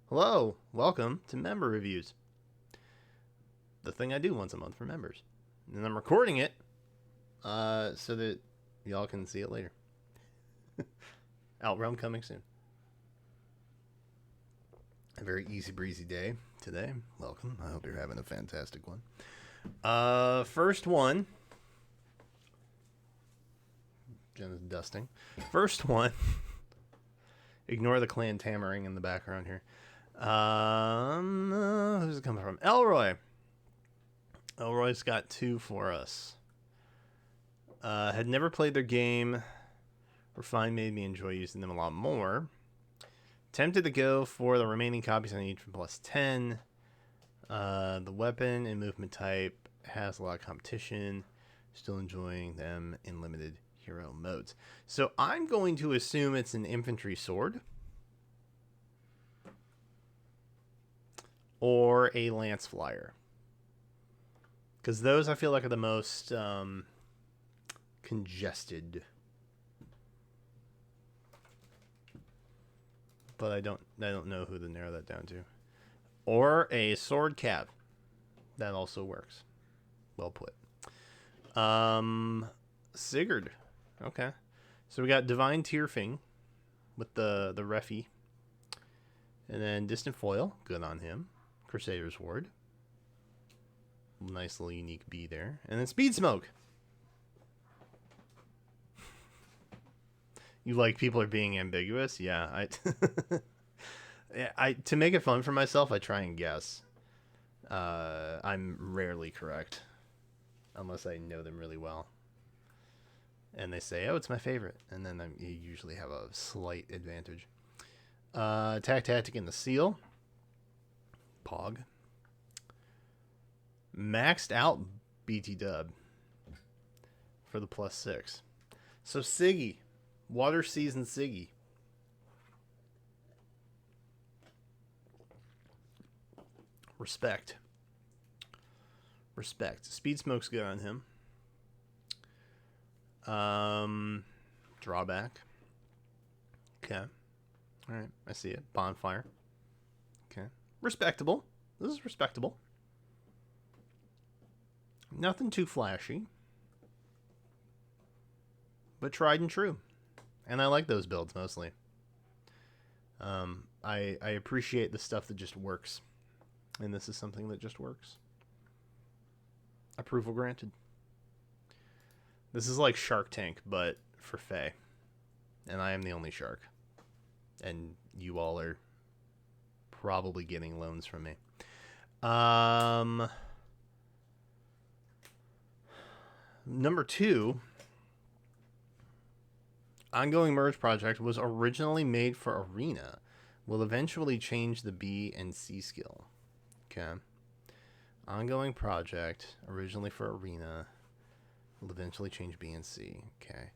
Hello, welcome to Member Reviews, the thing I do once a month for members. And I'm recording it so that y'all can see it later. Outrun coming soon. A very easy breezy day today. Welcome. I hope you're having a fantastic one. First one. Jenna's dusting. First one. Ignore the clan tammering in the background here. Who's it coming from? Elroy. Elroy's got two for us. Had never played their game. Refined made me enjoy using them a lot more. Tempted to go for the remaining copies I need from plus 10. The weapon and movement type has a lot of competition. Still enjoying them in limited hero modes. So I'm going to assume it's an infantry sword. Or a lance flyer. Because those I feel like are the most congested. But I don't know who to narrow that down to. Or a sword cap. That also works. Well put. Sigurd. Okay. So we got Divine Tierfing with the Refi. And then Distant Foil. Good on him. Crusader's Ward. Nice little unique B there. And then Speed Smoke. You like people are being ambiguous? Yeah, I to make it fun for myself, I try and guess. I'm rarely correct, unless I know them really well. And they say, "Oh, it's my favorite," and then you usually have a slight advantage. Attack Tactic in the Seal. Pog. Maxed out BT Dub for the +6. So Siggy. Water Season Siggy. Respect. Speed Smoke's good on him. Drawback. Okay. Alright, I see it. Bonfire. Okay. Respectable. This is respectable. Nothing too flashy. But tried and true. And I like those builds mostly. I appreciate the stuff that just works. And this is something that just works. Approval granted. This is like Shark Tank, but for Fae. And I am the only shark. And you all are probably getting loans from me. Number 2... Ongoing Merge Project was originally made for Arena. Will eventually change the B and C skill. Okay. Ongoing Project, originally for Arena, will eventually change B and C. Okay.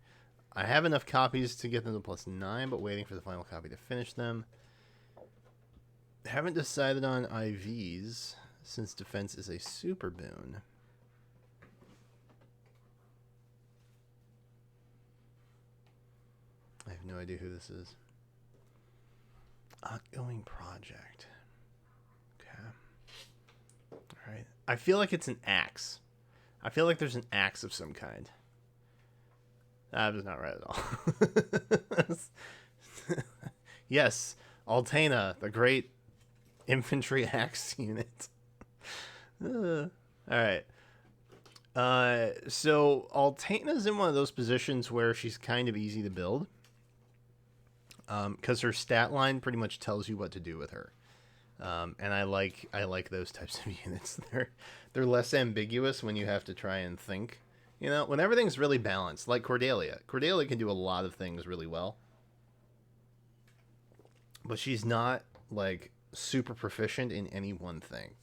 I have enough copies to get them to +9, but waiting for the final copy to finish them. Haven't decided on IVs, since defense is a super boon. I have no idea who this is. Ongoing Project. Okay. Alright. I feel like it's an axe. I feel like there's an axe of some kind. That was not right at all. Yes. Altena, the great infantry axe unit. Alright. So Altena's in one of those positions where she's kind of easy to build. Because her stat line pretty much tells you what to do with her, and I like those types of units. They're less ambiguous when you have to try and think. You know, when everything's really balanced, like Cordelia. Cordelia can do a lot of things really well, but she's not like super proficient in any one thing.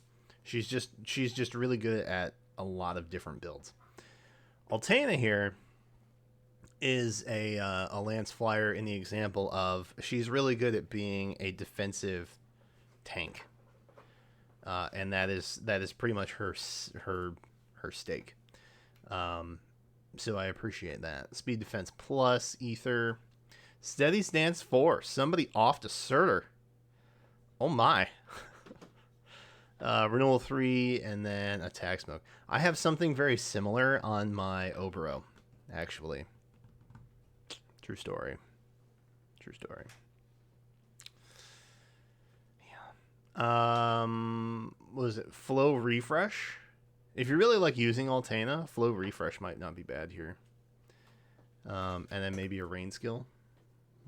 She's just really good at a lot of different builds. Altena here is a lance flyer in the example of she's really good at being a defensive tank, and that is pretty much her stake. So I appreciate that. Speed defense plus ether, steady stance 4. Somebody off to Surtur. Oh my. Renewal 3 and then attack smoke. I have something very similar on my Obero, actually. True story. True story. Yeah. What was it? Flow refresh? If you really like using Altana, flow refresh might not be bad here. And then maybe a rain skill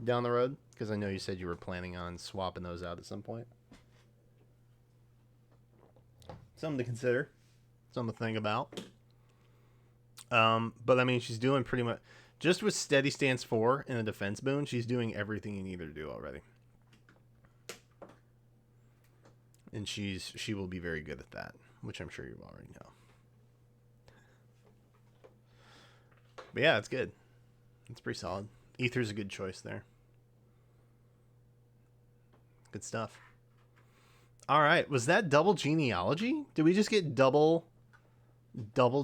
down the road, because I know you said you were planning on swapping those out at some point. Something to consider. Something to think about. But I mean, she's doing pretty much just with Steady Stance 4 and a defense boon. She's doing everything you need her to do already, and she will be very good at that, which I'm sure you already know. But yeah, it's good. It's pretty solid. Ether's a good choice there. Good stuff. All right, was that double genealogy? Did we just get double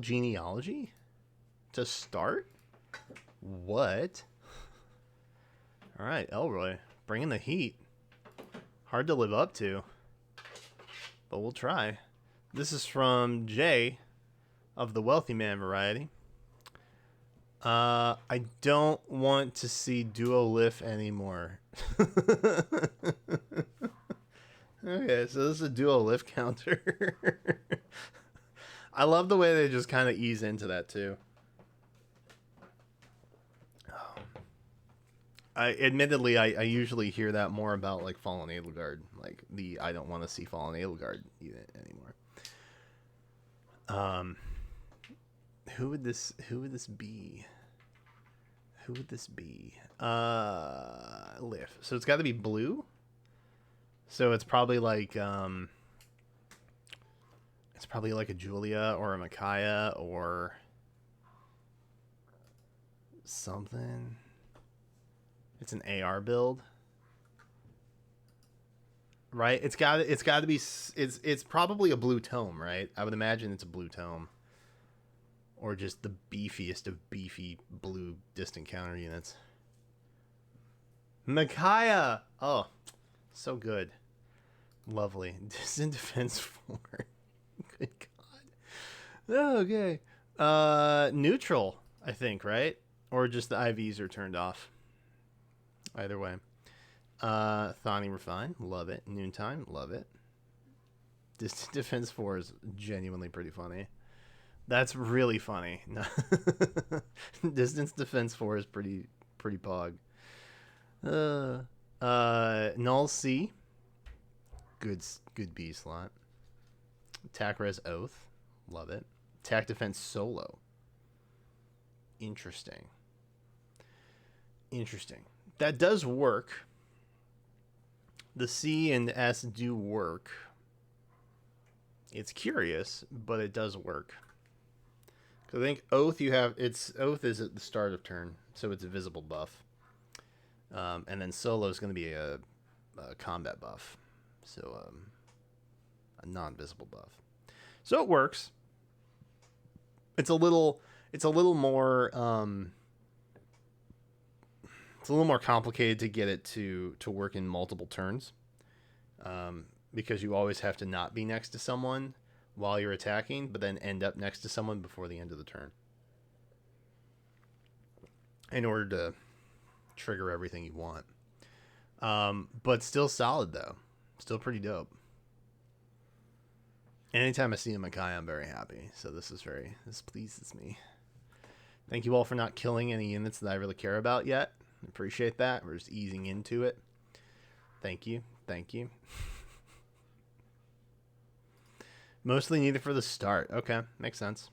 genealogy to start? What? All right, Elroy, bringing the heat. Hard to live up to, but we'll try. This is from Jay of the Wealthy Man variety. I don't want to see Duolith anymore. Okay, so this is a Duolith counter. I love the way they just kind of ease into that too. Admittedly, I usually hear that more about like Fallen Edelgard, like the I don't want to see Fallen Edelgard anymore. Who would this be? Who would this be? Lif. So it's got to be blue. So it's probably like a Julia or a Micaiah or something. It's an AR build, right? It's got to be. It's probably a blue tome, right? I would imagine it's a blue tome, or just the beefiest of beefy blue distant counter units. Micaiah, oh, so good, lovely. Distant defense 4. Good God. Okay. Neutral, I think, right? Or just the IVs are turned off. Either way. Thani Refine, love it. Noontime, love it. Distant Defense 4 is genuinely pretty funny. That's really funny. Distance Defense 4 is pretty pog. Null C. Good B slot. Attack Res Oath, love it. Attack Defense Solo. Interesting. That does work. The C and S do work. It's curious, but it does work. Because I think Oath Oath is at the start of turn, so it's a visible buff. And then Solo is going to be a combat buff, so a non-visible buff. So it works. It's a little more it's a little more complicated to get it to work in multiple turns, because you always have to not be next to someone while you're attacking, but then end up next to someone before the end of the turn in order to trigger everything you want. But still solid though, still pretty dope. Anytime I see a Makai, I'm very happy. So this pleases me. Thank you all for not killing any units that I really care about yet. Appreciate that. We're just easing into it. Thank you. Mostly needed for the start. Okay, makes sense.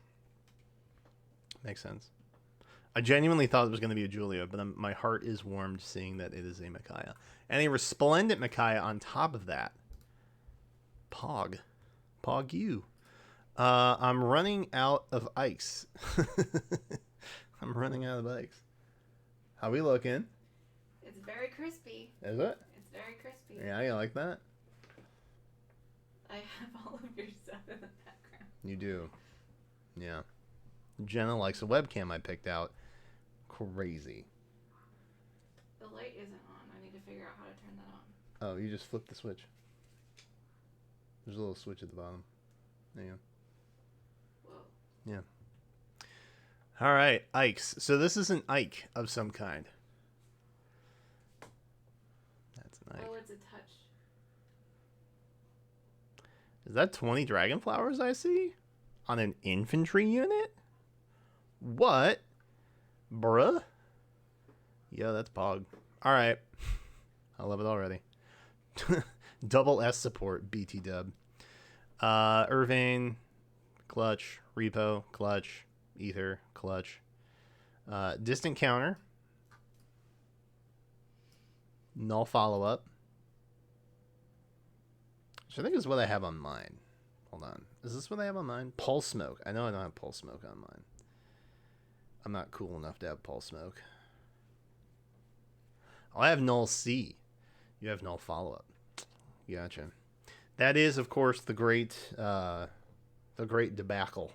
I genuinely thought it was going to be a Julia, but my heart is warmed seeing that it is a Micaiah. And a Resplendent Micaiah on top of that. Pog you. I'm running out of ice. I'm running out of ice. How we looking? It's very crispy. Is it? It's very crispy. Yeah, you like that? I have all of your stuff in the background. You do. Yeah. Jenna likes a webcam I picked out. Crazy. The light isn't on. I need to figure out how to turn that on. Oh, you just flipped the switch. There's a little switch at the bottom. There you go. Whoa. Yeah. All right, Ikes. So this is an Ike of some kind. That's an Ike. Oh, it's a touch. Is that 20 dragon flowers I see? On an infantry unit? What? Bruh? Yeah, that's Pog. Alright. I love it already. Double S support, BT dub. Irvine, clutch. Repo, clutch. Ether, clutch. Distant counter. Null follow-up. Which I think is what I have on mine. Hold on. Is this what I have on mine? Pulse Smoke. I know I don't have Pulse Smoke on mine. I'm not cool enough to have Pulse Smoke. Oh, I have Null C. You have Null Follow-Up. Gotcha. That is, of course, the great debacle.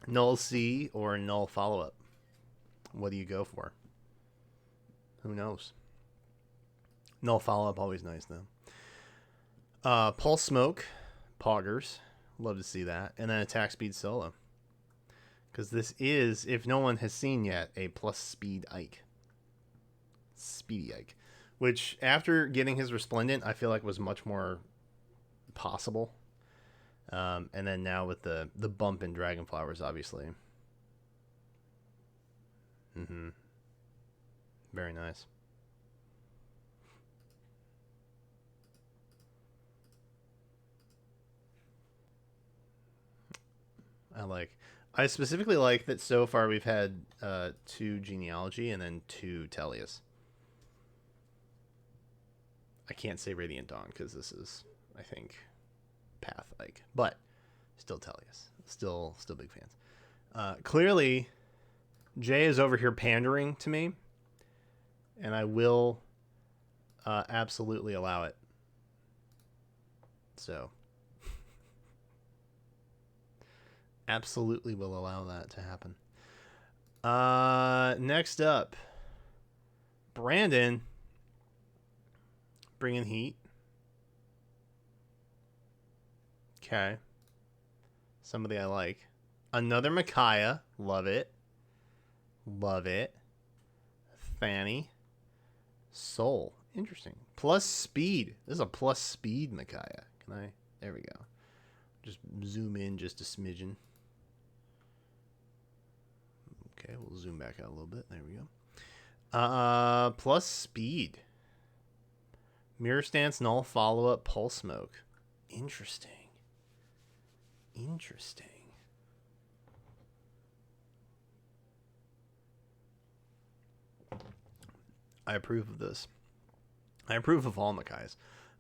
Null C or Null Follow-Up. What do you go for? Who knows? Null Follow-Up, always nice, though. Pulse Smoke, Poggers. Love to see that. And then Attack Speed Solo. Because this is, if no one has seen yet, a plus speed Ike. Speedy Ike. Which, after getting his Resplendent, I feel like was much more possible. And then now with the bump in Dragon Flowers, obviously. Mm-hmm. Very nice. I specifically like that so far we've had 2 Genealogy and then 2 Tellius. I can't say Radiant Dawn because this is, I think, Path like, but still Tellius. Still big fans. Clearly, Jay is over here pandering to me, and I will absolutely allow it. So, absolutely will allow that to happen. Next up, Brandon bringing heat. Okay. Somebody I like. Another Micaiah. Love it. Love it. Fanny. Soul. Interesting. Plus speed. This is a plus speed Micaiah. Can I? There we go. Just zoom in just a smidgen. Okay, we'll zoom back out a little bit. There we go. Plus speed. Mirror Stance, Null Follow-Up, Pulse Smoke. Interesting. Interesting. I approve of this. I approve of all Macai's.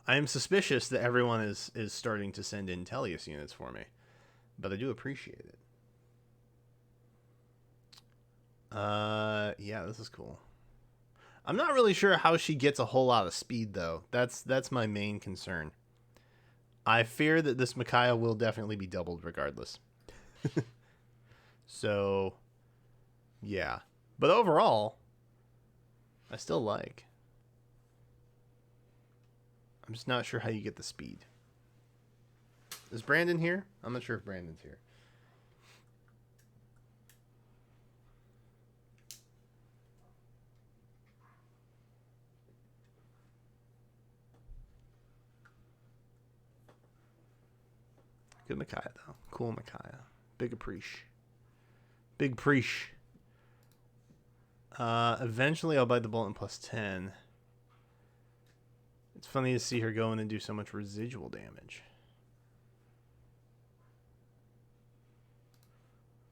I am suspicious that everyone is starting to send in Tellius units for me, but I do appreciate it. Yeah, this is cool. I'm not really sure how she gets a whole lot of speed, though. That's my main concern. I fear that this Micaiah will definitely be doubled regardless. So, yeah. But overall, I still like. I'm just not sure how you get the speed. Is Brandon here? I'm not sure if Brandon's here. Good Micaiah, though. Cool Micaiah. Big appreciate. Big preach. Eventually I'll bite the bullet in plus 10. It's funny to see her go in and do so much residual damage.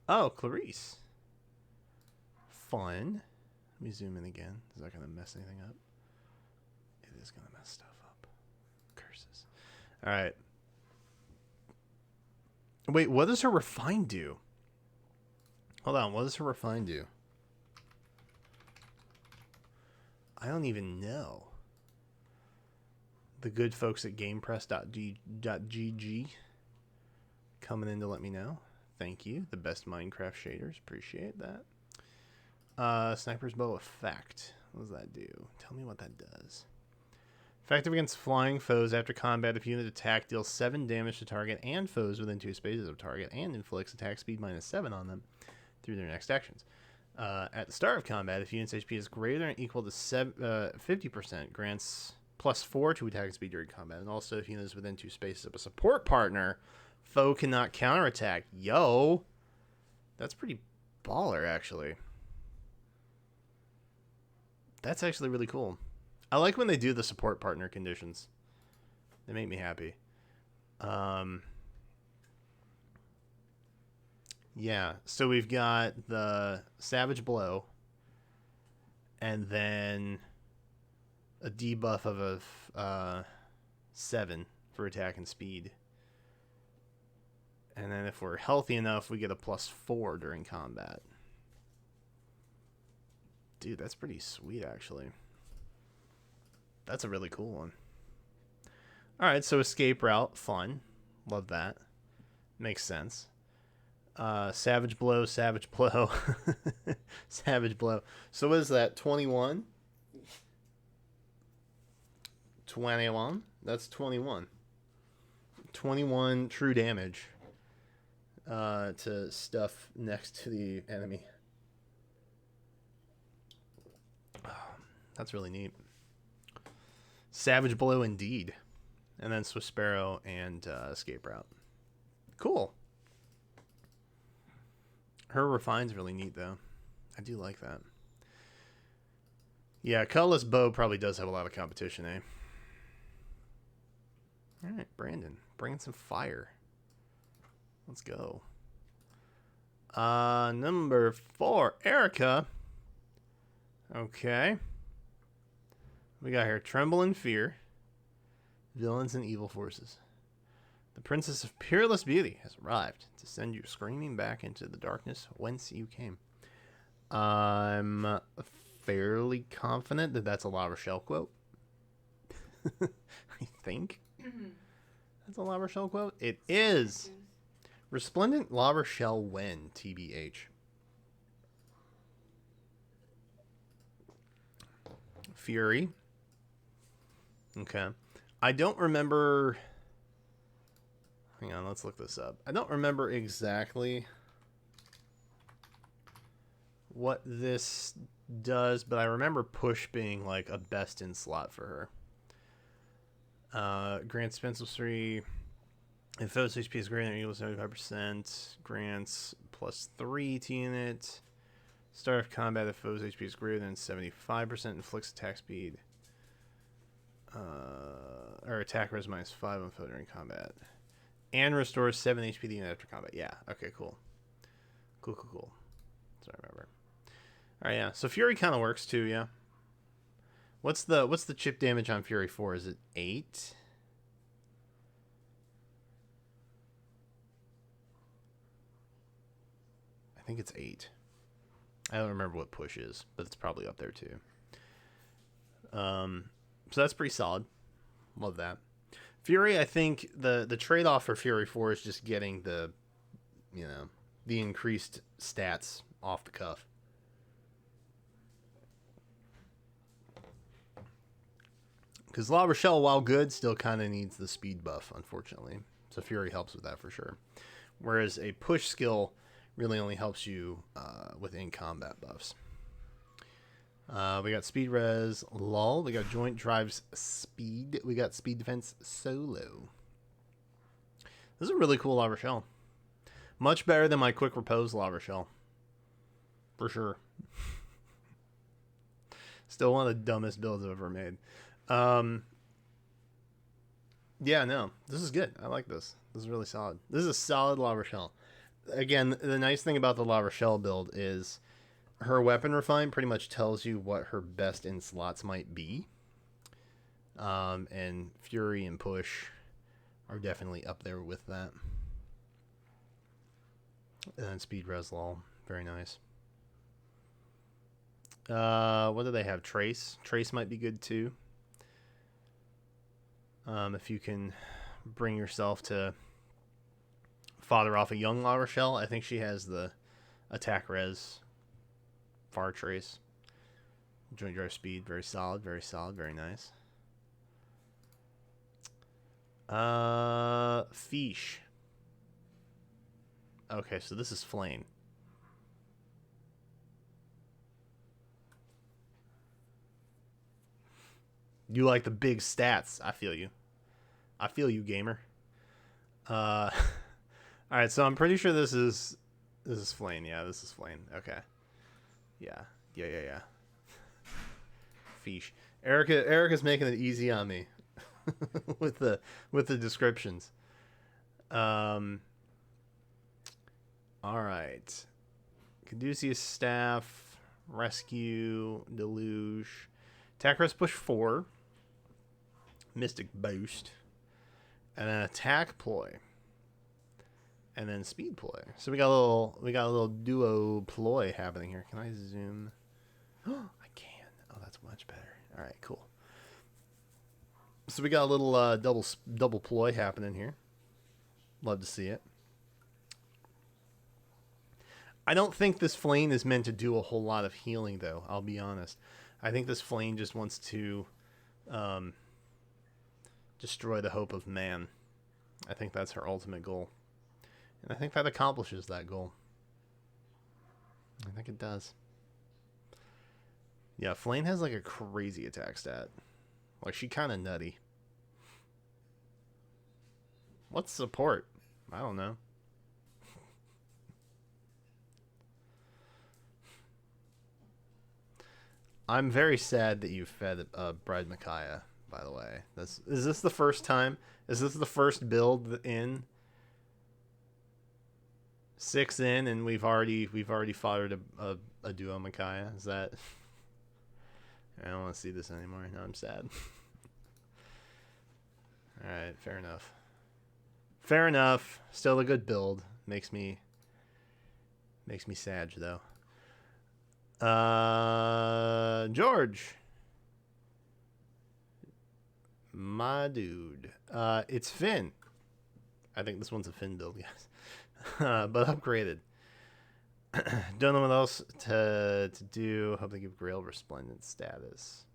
Oh, Clarice. Fun. Let me zoom in again. Is that going to mess anything up? It is going to mess stuff up. Curses. All right. Wait, what does her refine do? Hold on, what does her refine do? I don't even know. The good folks at gamepress.gg coming in to let me know. Thank you. The best Minecraft shaders. Appreciate that. Sniper's Bow effect. What does that do? Tell me what that does. Effective against flying foes after combat. If unit attack deals 7 damage to target and foes within 2 spaces of target and inflicts attack speed -7 on them through their next actions. At the start of combat, if unit's HP is greater than or equal to 50%, grants +4 to attack speed during combat. And also, if unit is within 2 spaces of a support partner, foe cannot counterattack. Yo! That's pretty baller, actually. That's actually really cool. I like when they do the support partner conditions. They make me happy. Yeah, so we've got the Savage Blow, and then a debuff of a 7 for attack and speed. And then if we're healthy enough, we get a +4 during combat. Dude, that's pretty sweet, actually. That's a really cool one. Alright, so escape route, fun. Love that. Makes sense. Savage Blow, Savage Blow. Savage Blow. So what is that, 21? 21? That's 21. 21 true damage to stuff next to the enemy. That's really neat. Savage Blow indeed. And then Swift Sparrow and Escape Route. Cool. Her Refine's really neat, though. I do like that. Yeah, Colorless Bow probably does have a lot of competition, eh? Alright, Brandon. Bringing some fire. Let's go. Number 4, Erica. Okay. We got here Tremble and Fear. Villains and Evil Forces. The Princess of Peerless Beauty has arrived to send you screaming back into the darkness whence you came. I'm fairly confident that that's a La Rochelle quote. I think. That's a La Rochelle quote. It is. Resplendent La Rochelle when, TBH. Fury. Okay. I don't remember... Hang on, let's look this up. I don't remember exactly what this does, but I remember push being like a best in slot for her. Grants Pencil 3. If foe's HP is greater than or equal to 75%, grants +3 to unit. Start of combat, if foe's HP is greater than 75%, inflicts attack speed. Or attack res -5 on foe during combat. And restores 7 HP to the unit after combat. Yeah, okay, cool. Cool. So I remember. Alright, yeah. So Fury kind of works too, yeah. What's the chip damage on Fury 4? Is it 8? I think it's 8. I don't remember what push is, but it's probably up there too. So that's pretty solid. Love that. Fury, I think the trade-off for Fury 4 is just getting the increased stats off the cuff. Because La Rochelle, while good, still kind of needs the speed buff, unfortunately. So Fury helps with that for sure. Whereas a push skill really only helps you with in-combat buffs. We got speed res lull. We got joint drives speed. We got speed defense solo. This is a really cool La Rochelle. Much better than my quick repose La Rochelle. For sure. Still one of the dumbest builds I've ever made. Yeah, no. This is good. I like this. This is really solid. This is a solid La Rochelle. Again, the nice thing about the La Rochelle build is her weapon refine pretty much tells you what her best in slots might be. And Fury and Push are definitely up there with that. And then Speed Res Lull. Very nice. What do they have? Trace. Trace might be good too. If you can bring yourself to fodder off a young La Rochelle, I think she has the attack res. Far Trace. Joint drive speed, very solid, very nice. Fish. Okay, so this is Flame. You like the big stats. I feel you. I feel you, gamer. All right, so I'm pretty sure this is Flame. Yeah, this is Flame. Okay. Yeah. Fish. Erica's making it easy on me with the descriptions. Um. All right. Caduceus Staff, Rescue, Deluge, Attack Rest Push 4, Mystic Boost, and then Attack Ploy, and then Speed Ploy. So we got a little duo ploy happening here. Can I zoom? I can. Oh, that's much better. All right, cool. So we got a little double ploy happening here. Love to see it. I don't think this Flame is meant to do a whole lot of healing, though. I'll be honest. I think this Flame just wants to destroy the hope of man. I think that's her ultimate goal. And I think that accomplishes that goal. I think it does. Yeah, Flame has like a crazy attack stat. Like, she kind of nutty. What's support? I don't know. I'm very sad that you fed Bride Micaiah, by the way. Is this the first time? Is this the first build in? 6 in, and we've already fathered a duo Micaiah. Is that? I don't want to see this anymore. Now I'm sad. All right, fair enough. Fair enough. Still a good build. Makes me sad though. George, my dude. It's Finn. I think this one's a Finn build, yes. But upgraded. Don't know what else to do. Hope they give Grail Resplendent status.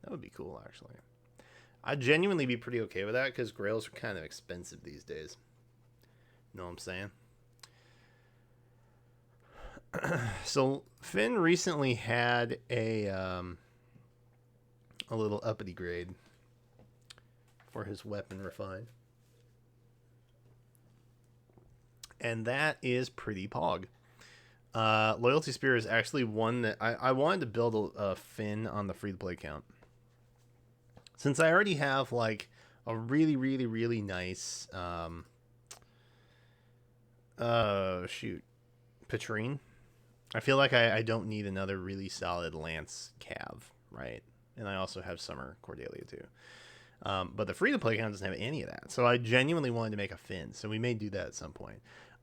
That would be cool, actually. I'd genuinely be pretty okay with that because Grails are kind of expensive these days. Know what I'm saying? So Finn recently had a little uppity grade for his weapon refine, and that is pretty pog. Loyalty Spear is actually one that I wanted to build a Finn on the free to play count, since I already have like a really nice Patrine. I feel like I don't need another really solid Lance Cav, right? And I also have Summer Cordelia too. But the free-to-play account doesn't have any of that. So I genuinely wanted to make a Finn. So we may do that at some point.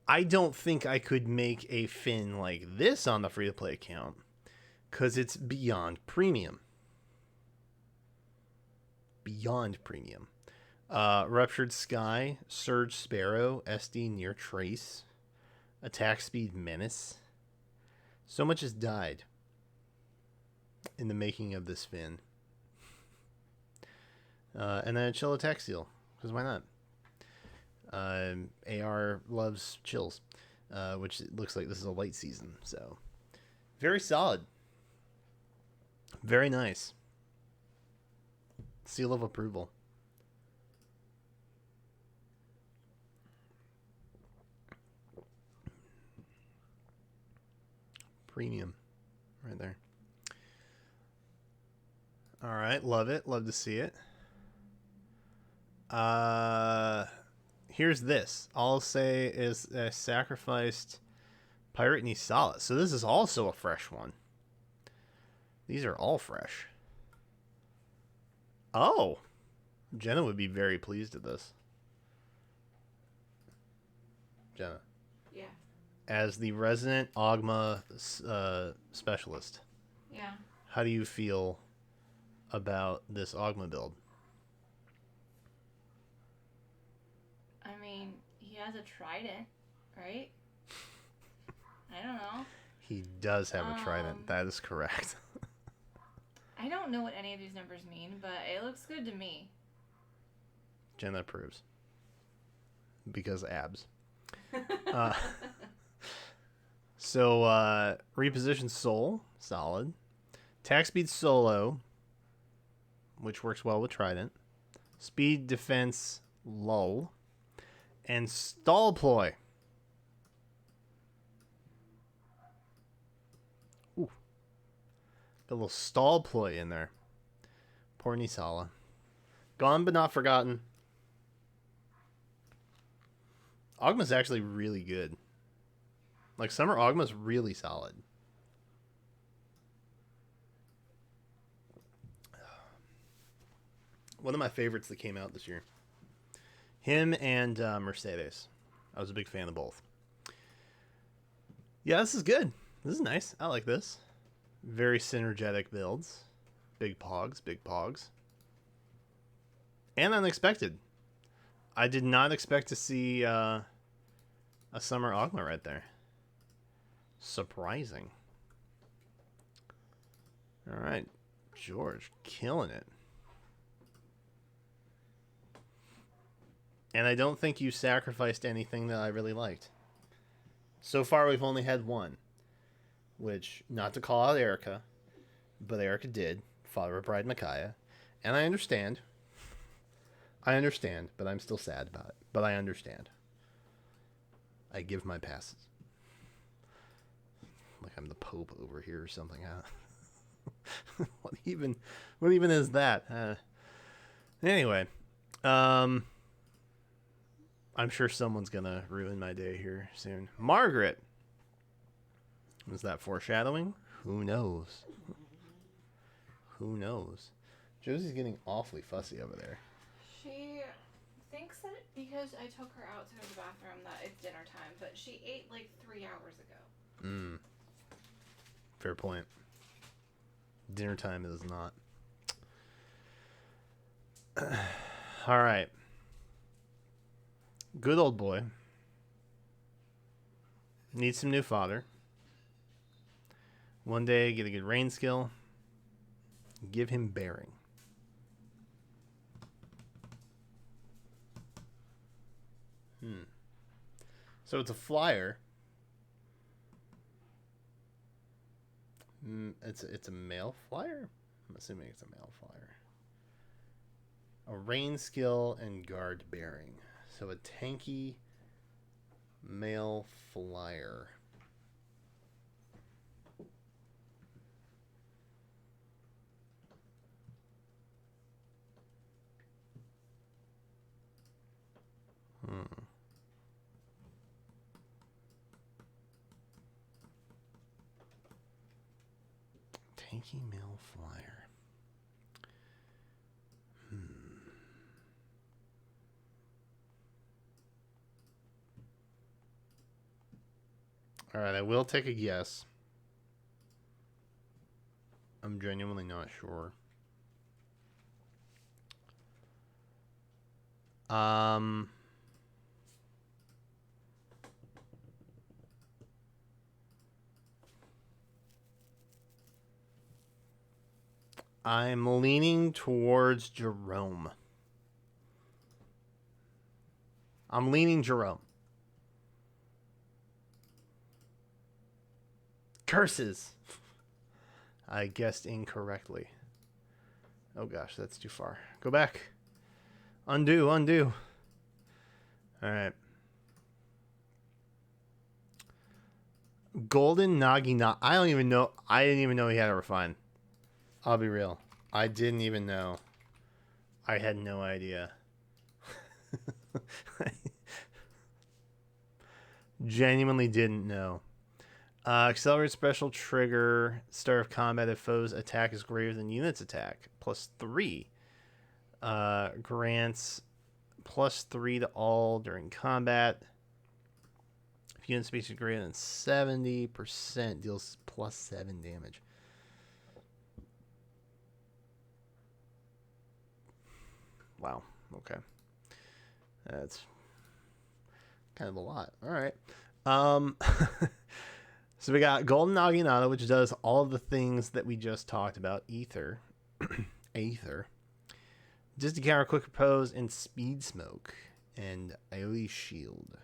I don't think I could make a Finn like this on the free-to-play account because it's beyond premium. Beyond premium. Ruptured Sky, Surge Sparrow, SD Near Trace, Attack Speed Menace. So much has died in the making of this Finn. And then a Chill Attack Seal, because why not? AR loves chills, which it looks like this is a light season. So, very solid. Very nice. Seal of approval. Premium. Right there. All right, love it. Love to see it. Here's this. All I'll say is sacrificed Pirate Nisala. So this is also a fresh one. These are all fresh. Oh, Jenna would be very pleased at this. Jenna. Yeah. As the resident Ogma specialist. Yeah. How do you feel about this Ogma build? I mean, he has a trident, right? I don't know. He does have a trident. That is correct. I don't know what any of these numbers mean, but it looks good to me. Jenna approves. Because abs. Uh, reposition soul, solid. Attack speed solo, which works well with Trident. Speed defense low. And stall ploy. Ooh. Got a little stall ploy in there. Poor Nisala. Gone but not forgotten. Ogma's actually really good. Like, Summer Ogma's really solid. One of my favorites that came out this year. Him and Mercedes. I was a big fan of both. Yeah, this is good. This is nice. I like this. Very synergetic builds. Big pogs, big pogs. And unexpected. I did not expect to see a Summer Ogma right there. Surprising. All right. George, killing it. And I don't think you sacrificed anything that I really liked. So far, we've only had one. Which, not to call out Erica, but Erica did. Father of Bride Micaiah. And I understand. But I'm still sad about it. But I understand. I give my passes. Like I'm the Pope over here or something. What even is that? Anyway. I'm sure someone's gonna ruin my day here soon. Margaret. Was that foreshadowing? Who knows? Who knows? Josie's getting awfully fussy over there. She thinks that because I took her out to go to the bathroom that it's dinner time, but she ate like 3 hours ago. Fair point. Dinner time is not. All right. Good old boy. Needs some new fodder. One day, get a good rain skill. Give him bearing. So it's a flyer. It's a male flyer? I'm assuming it's a male flyer. A rain skill and guard bearing. So a tanky male flyer. Tanky male flyer. All right, I will take a guess. I'm genuinely not sure. I'm leaning towards Jerome. I'm leaning Jerome. Curses! I guessed incorrectly. Oh gosh, that's too far. Go back. Undo. Alright. Golden Nagina. I don't even know. I didn't even know he had a refine. I'll be real. I didn't even know. I had no idea. Genuinely didn't know. Accelerate special trigger. Start of combat if foe's attack is greater than unit's attack. +3. Grants +3 to all during combat. If unit speed is greater than 70%, deals +7 damage. Wow. Okay. That's kind of a lot. All right. So we got Golden Naginata, which does all of the things that we just talked about. Aether. Just to counter quick pose and speed smoke and AoE shield.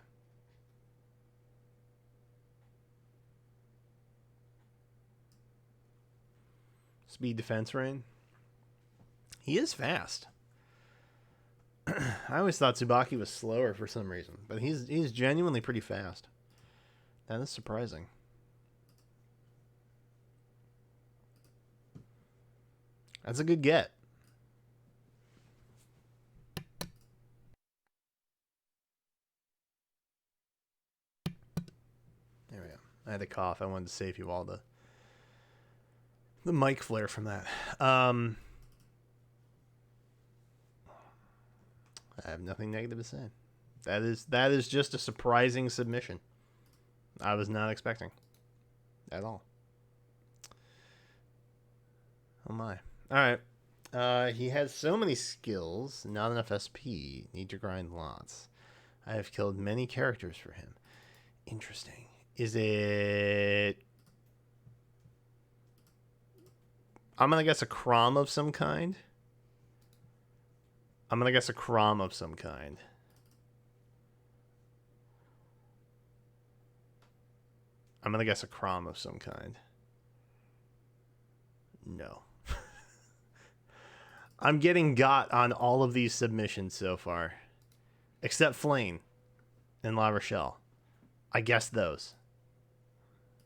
Speed defense rain. He is fast. I always thought Tsubaki was slower for some reason, but he's genuinely pretty fast. That is surprising. That's a good get. There we go. I had to cough. I wanted to save you all the mic flare from that. I have nothing negative to say. That is just a surprising submission. I was not expecting at all. Oh my. All right. He has so many skills, not enough SP. Need to grind lots. I have killed many characters for him. Interesting. Is it... I'm going to guess a Crom of some kind. I'm going to guess a Crom of some kind. I'm going to guess a Crom of some kind. No. I'm getting got on all of these submissions so far. Except Flame and La Rochelle. I guessed those.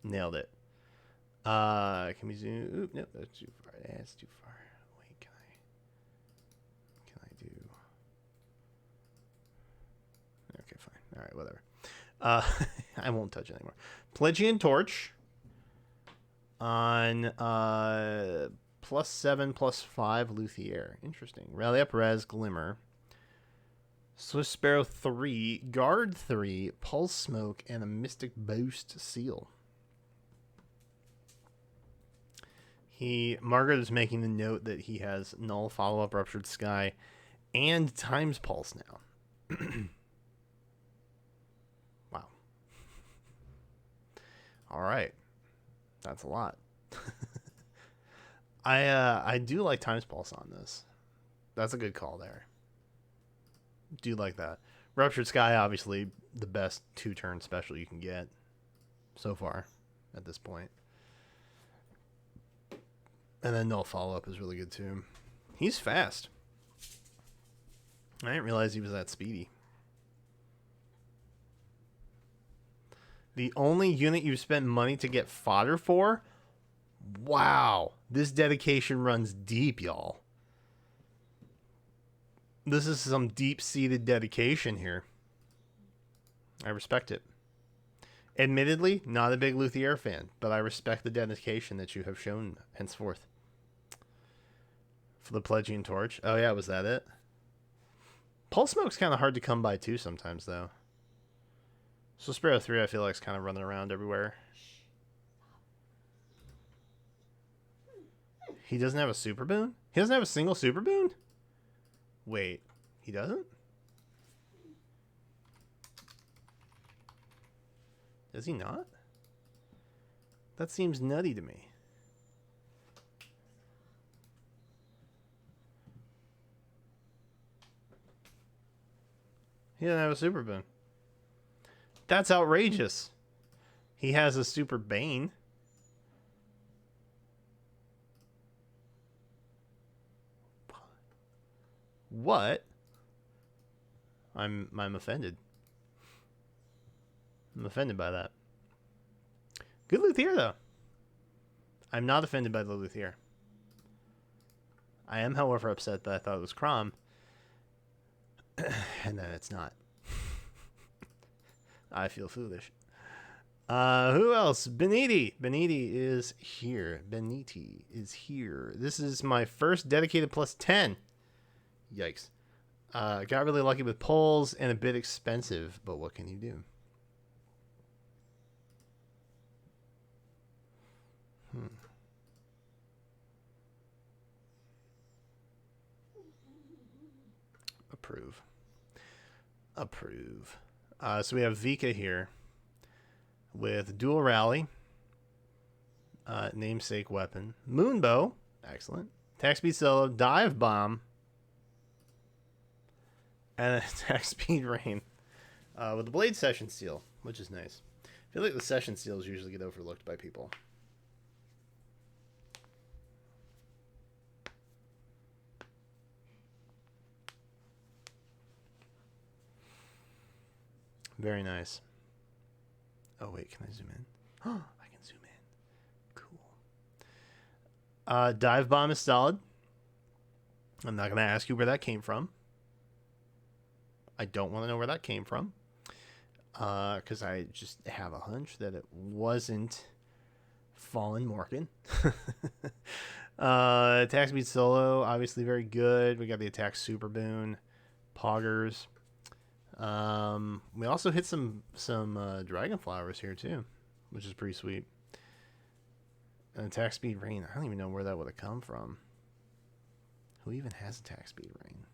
Nailed it. Can we zoom? Oop, nope, that's too far. That's too far. Wait, can I do... Okay, fine. All right, whatever. I won't touch it anymore. Pelagian Torch on +7, +5 Luthier. Interesting. Rally Up Res, Glimmer. Swift Sparrow 3, Guard 3, Pulse Smoke, and a Mystic Boost Seal. Margaret is making the note that he has Null, Follow Up, Ruptured Sky, and Times Pulse now. Wow. All right. That's a lot. I do like Times Pulse on this. That's a good call there. Do like that. Ruptured Sky, obviously, the best 2-turn special you can get so far at this point. And then Null Follow-Up is really good, too. He's fast. I didn't realize he was that speedy. The only unit you've spent money to get fodder for? Wow. This dedication runs deep, y'all. This is some deep-seated dedication here. I respect it. Admittedly, not a big Luthier fan, but I respect the dedication that you have shown henceforth. For the Pelagian Torch. Oh yeah, was that it? Pulse Smoke's kind of hard to come by too sometimes, though. So Sparrow 3, I feel like, is kind of running around everywhere. He doesn't have a super boon? He doesn't have a single super boon? Wait, he doesn't? Does he not? That seems nutty to me. He doesn't have a super boon. That's outrageous. He has a super bane. What? I'm offended. I'm offended by that. Good Luthier, though. I'm not offended by the Luthier. I am, however, upset that I thought it was Crom. And then it's not. I feel foolish. Who else? Beniti. Beniti is here. Beniti is here. This is my first dedicated +10. Yikes. Got really lucky with polls and a bit expensive, but what can you do? Approve. Approve. So we have Vika here with dual rally, namesake weapon, moonbow, excellent, attack speed solo, dive bomb, and an attack speed rain with the blade session seal, which is nice. I feel like the session seals usually get overlooked by people. Very nice. Oh wait, can I zoom in? Oh, I can zoom in. Cool. Dive bomb is solid. I'm not gonna ask you where that came from. I don't want to know where that came from. Because I just have a hunch that it wasn't Fallen Morgan. Attack speed solo, obviously very good. We got the attack super boon, poggers. We also hit some dragon flowers here too, which is pretty sweet. An attack speed rain. I don't even know where that would have come from. Who even has attack speed rain?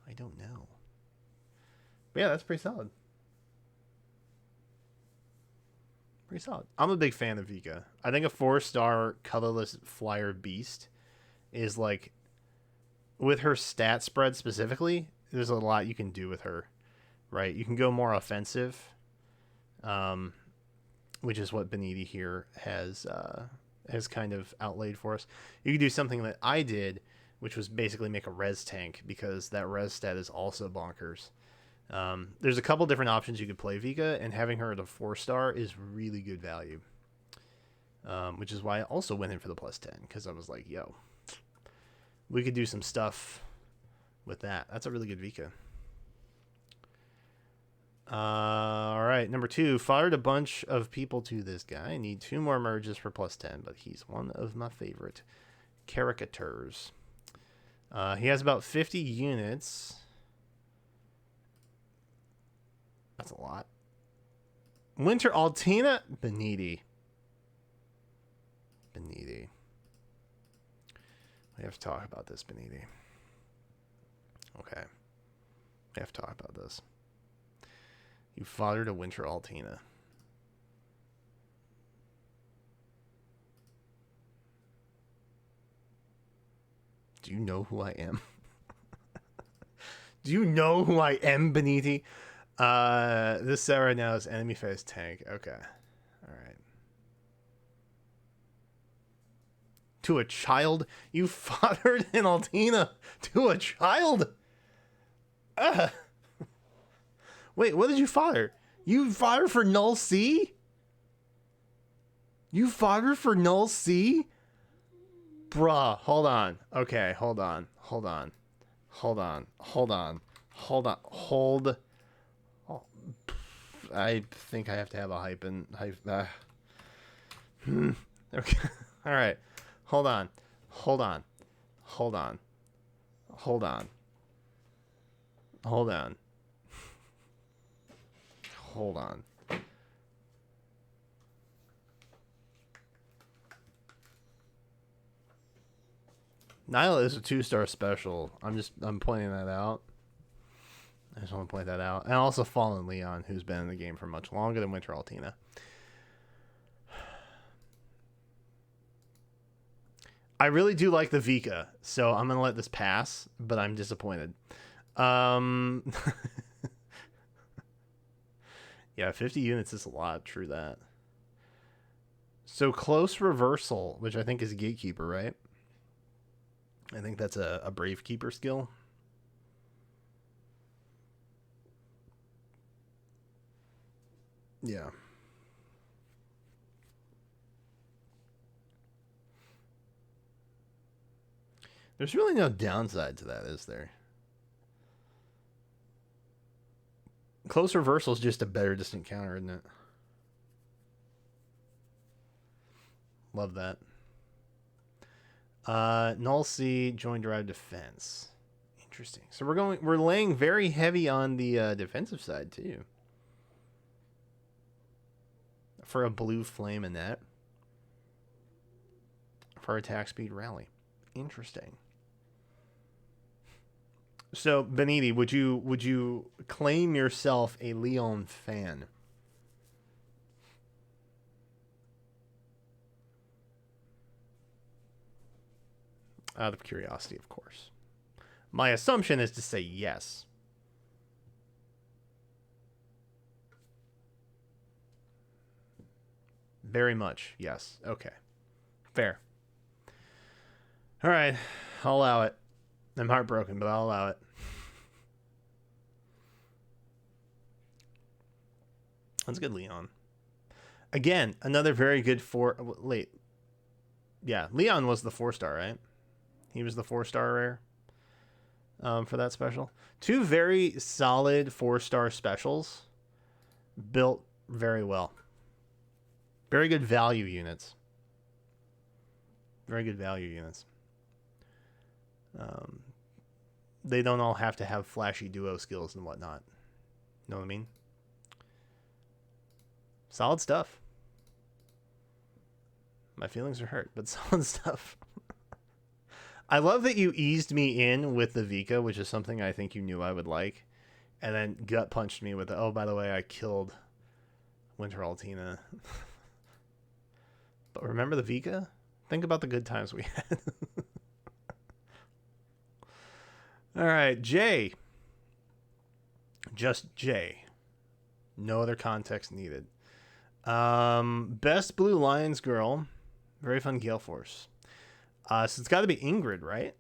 I don't know. But yeah, that's pretty solid. Pretty solid. I'm a big fan of Vika. I think a 4-star colorless flyer beast is like, with her stat spread specifically, there's a lot you can do with her, right? You can go more offensive, which is what Beniti here has kind of outlaid for us. You can do something that I did, which was basically make a res tank, because that res stat is also bonkers. There's a couple different options you could play Vika, and having her at a 4-star is really good value. Which is why I also went in for the +10, because I was like, yo, we could do some stuff with that. That's a really good Vika. All right, number 2, fired a bunch of people to this guy. I need 2 more merges for +10, but he's one of my favorite caricatures. He has about 50 units. That's a lot. Winter Altina, Beniti. We have to talk about this, Beniti. Okay. We have to talk about this. You fathered a Winter Altina. Do you know who I am? Do you know who I am, Beniti? This set right now is enemy phase tank. Okay. Alright. To a child? You fathered an Altina to a child? Wait, what did you father? You fathered for Null C? You fathered for Null C? Bruh, hold on. Okay, hold on. I think I have to have a hyphen. Okay. All right. Hold on. Nyla is a 2-star special. I'm pointing that out. I just want to point that out. And also Fallen Leon, who's been in the game for much longer than Winter Altina. I really do like the Vika, so I'm going to let this pass, but I'm disappointed. Yeah, 50 units is a lot. True that. So Close Reversal, which I think is a Gatekeeper, right? I think that's a Brave Keeper skill. Yeah. There's really no downside to that, is there? Close Reversal is just a better distant counter, isn't it? Love that. Null C, join derived defense. Interesting. So we're laying very heavy on the defensive side too. For a blue flame in that. For attack speed rally. Interesting. So Beniti, would you claim yourself a Leon fan? Out of curiosity, of course. My assumption is to say yes. Very much, yes. Okay. Fair. All right. I'll allow it. I'm heartbroken, but I'll allow it. That's good, Leon. Again, another very good wait. Yeah, Leon was the 4-star, right? He was the 4-star rare for that special. Two very solid 4-star specials built very well. Very good value units. Very good value units. They don't all have to have flashy duo skills and whatnot. Know what I mean? Solid stuff. My feelings are hurt, but solid stuff. I love that you eased me in with the Vika, which is something I think you knew I would like, and then gut punched me with, oh, by the way, I killed Winter Altina. But remember the Vika? Think about the good times we had. All right, Jay. Just Jay. No other context needed. Best Blue Lions girl. Very fun Gale Force. So it's got to be Ingrid, right?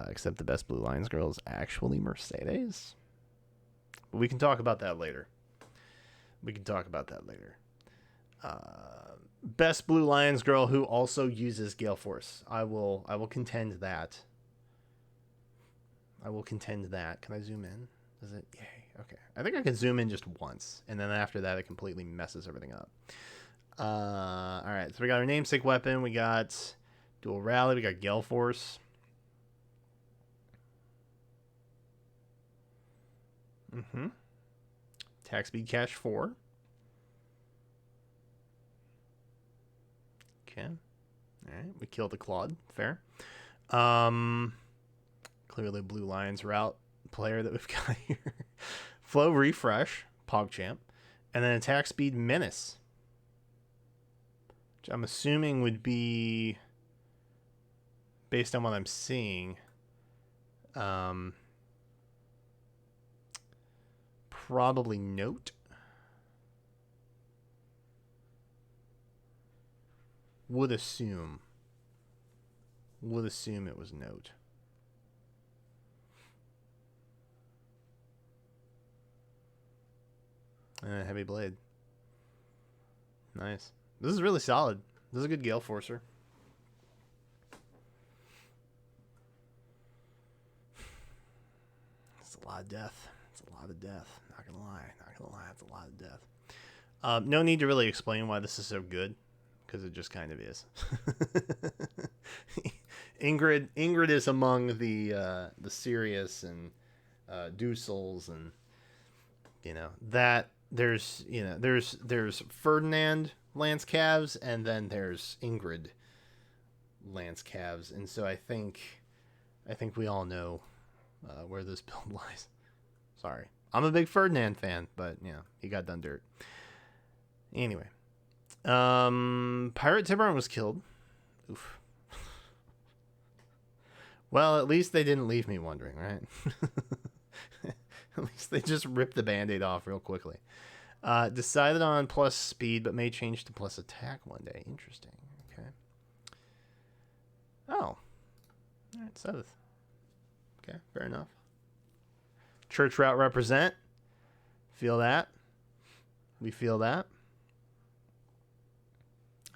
Except the Best Blue Lions girl is actually Mercedes. But we can talk about that later. Best Blue Lions girl who also uses Gale Force. I will contend that. Can I zoom in? Does it? Yay. Okay. I think I can zoom in just once, and then after that, it completely messes everything up. All right. So we got our namesake weapon. We got dual rally. We got Gale Force. Attack speed cash 4. Okay. All right. We killed the Claude. Fair. Clearly Blue Lions route player that we've got here. Flow refresh, PogChamp, and then attack speed menace, which I'm assuming would be, based on what I'm seeing, probably note. Would assume it was note. Heavy blade. Nice. This is really solid. This is a good Gale Forcer. It's a lot of death. Not gonna lie. It's a lot of death. No need to really explain why this is so good, because it just kind of is. Ingrid is among the Sirius and Dusels, and that there's Ferdinand Lance Calves, and then there's Ingrid Lance Calves, and so I think we all know where this build lies. Sorry, I'm a big Ferdinand fan, but he got done dirt. Anyway, Pirate Tiburon was killed. Oof. Well, at least they didn't leave me wondering, right? At least they just ripped the Band-Aid off real quickly. Decided on plus speed, but may change to plus attack one day. Interesting. Okay. Oh. All right, Seth. Okay, fair enough. Church route represent. Feel that. We feel that.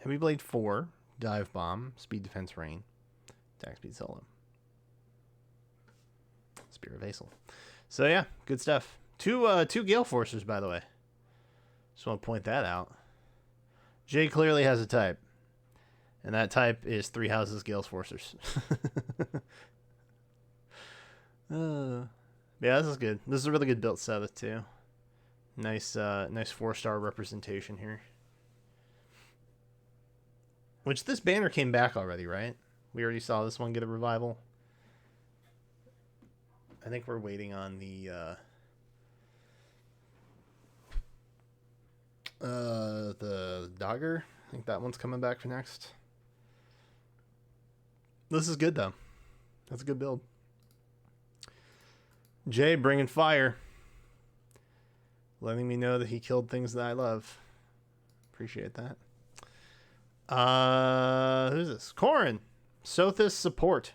Heavy Blade 4. Dive Bomb. Speed Defense Rain. Attack Speed Solo. Spear of Vassal. So yeah, good stuff. Two Gale Forcers, by the way. Just want to point that out. Jay clearly has a type. And that type is 3 houses Gale Forcers. Yeah, this is good. This is a really good built Sethith too. Nice 4-star representation here. Which this banner came back already, right? We already saw this one get a revival. I think we're waiting on the Dogger. I think that one's coming back for next. This is good, though. That's a good build. Jay bringing fire. Letting me know that he killed things that I love. Appreciate that. Who's this? Corin. Sothis support.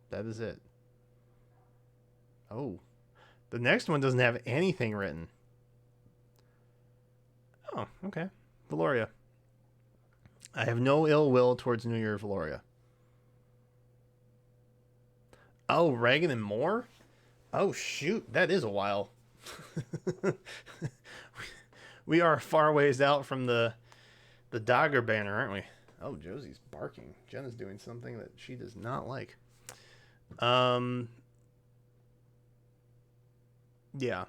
That is it. Oh. The next one doesn't have anything written. Oh, okay. Valoria. I have no ill will towards New Year Valoria. Oh, Reagan and Moore? Oh, shoot. That is a while. We are far ways out from the Dogger banner, aren't we? Oh, Josie's barking. Jenna's doing something that she does not like. Yeah.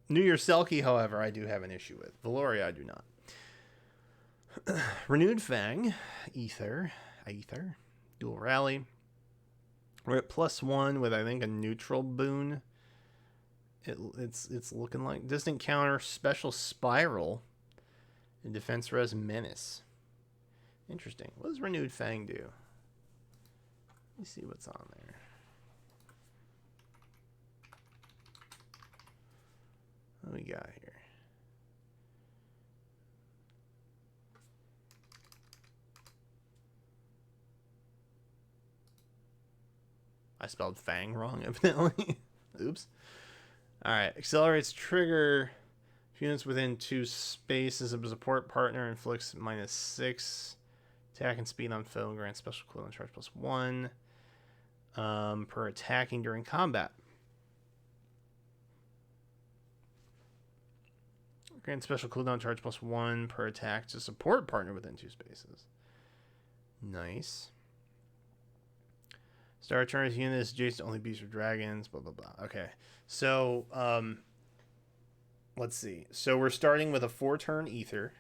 New Year Selkie, however, I do have an issue with. Valoria, I do not. Renewed Fang, Aether, Dual Rally. We're at +1 with, I think, a neutral boon. It's looking like Distant Counter, Special Spiral, and Defense Res Menace. Interesting. What does Renewed Fang do? Let me see what's on there. What do we got here? I spelled Fang wrong, evidently. Oops. Alright. Accelerates trigger. Units within 2 spaces of a support partner. Inflicts -6. Attack and speed on foe. Grants special cooldown charge +1. Per attacking during combat. Grant special cooldown charge +1 per attack to support partner within 2 spaces. Nice. Star Returns units adjacent to only beasts or dragons. Blah blah blah. Okay, so let's see. So we're starting with a 4-turn Aether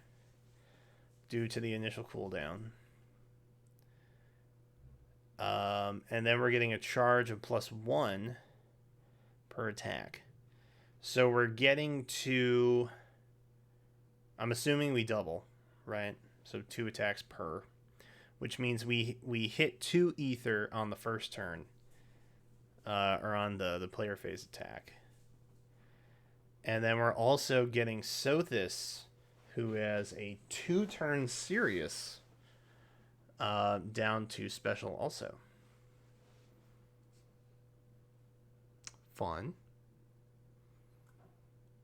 due to the initial cooldown. And then we're getting a charge of +1 per attack. So we're getting to... I'm assuming we double, right? So 2 attacks per, which means we hit 2 Aether on the first turn, or on the player phase attack. And then we're also getting Sothis, who has a 2-turn Sirius, down to special also. Fun.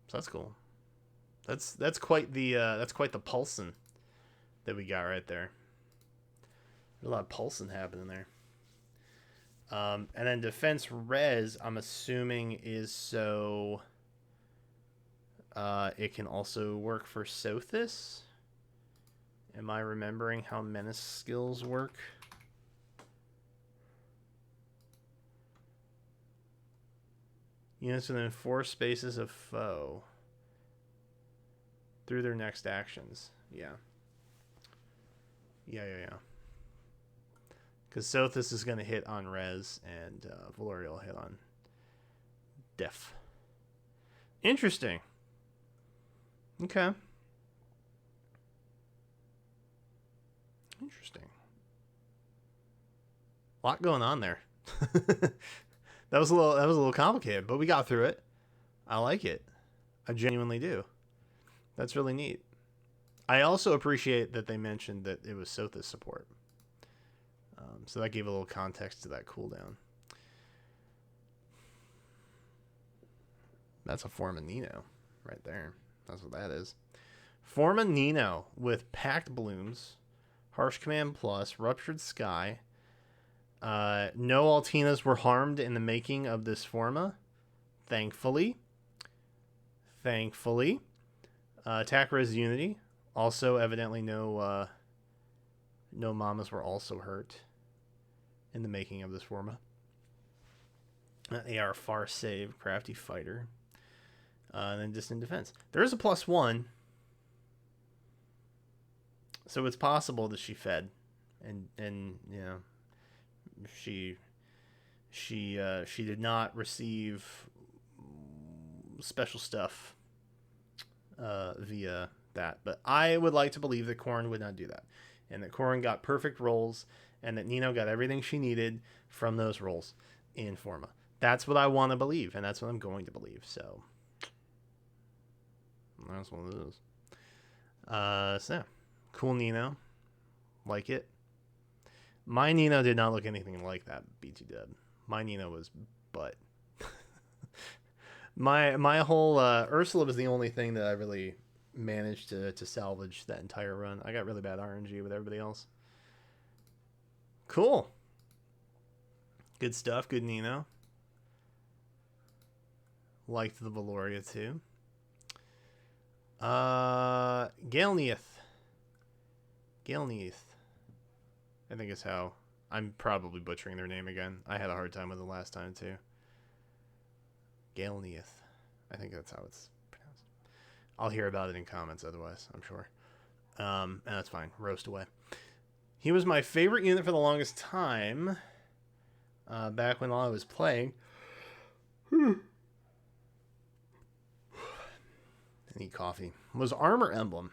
So that's cool. That's quite the pulsing that we got right there. There's a lot of pulsing happening there. And then defense res, I'm assuming, is so it can also work for Sothis. Am I remembering how menace skills work? Units within 4 spaces of foe through their next actions. Yeah. Because Sothis is going to hit on res, and Valoria will hit on def. Interesting. Okay. Interesting. A lot going on there. That was a little complicated, but we got through it. I like it. I genuinely do. That's really neat. I also appreciate that they mentioned that it was Sothis support. So that gave a little context to that cooldown. That's a Forma Nino right there. That's what that is. Forma Nino with Packed Blooms, Harsh Command Plus, Ruptured Sky. No Altinas were harmed in the making of this Forma. Thankfully. Attack Res Unity. Also, evidently, no Mamas were also hurt in the making of this Forma. AR Far Save, Crafty Fighter. And then Distant Defense. There is a +1. So it's possible that she fed. And you know, she did not receive special stuff via that. But I would like to believe that Corrin would not do that. and that Corrin got perfect rolls, and that Nino got everything she needed from those rolls in Forma. That's what I want to believe, and that's what I'm going to believe. So that's what it is. So cool Nino, like it. My Nino did not look anything like that BT did. My Nino was butt. my whole Ursula was the only thing that I really managed to salvage that entire run. I got really bad RNG with everybody else. Cool. Good stuff. Good Nino. Liked the Valoria too. Galneath. I think is how. I'm probably butchering their name again. I had a hard time with it last time too. Galneath. I think that's how it's pronounced. I'll hear about it in comments otherwise, I'm sure. And that's fine. Roast away. He was my favorite unit for the longest time. Back when I was playing. I need coffee. Was Armor Emblem.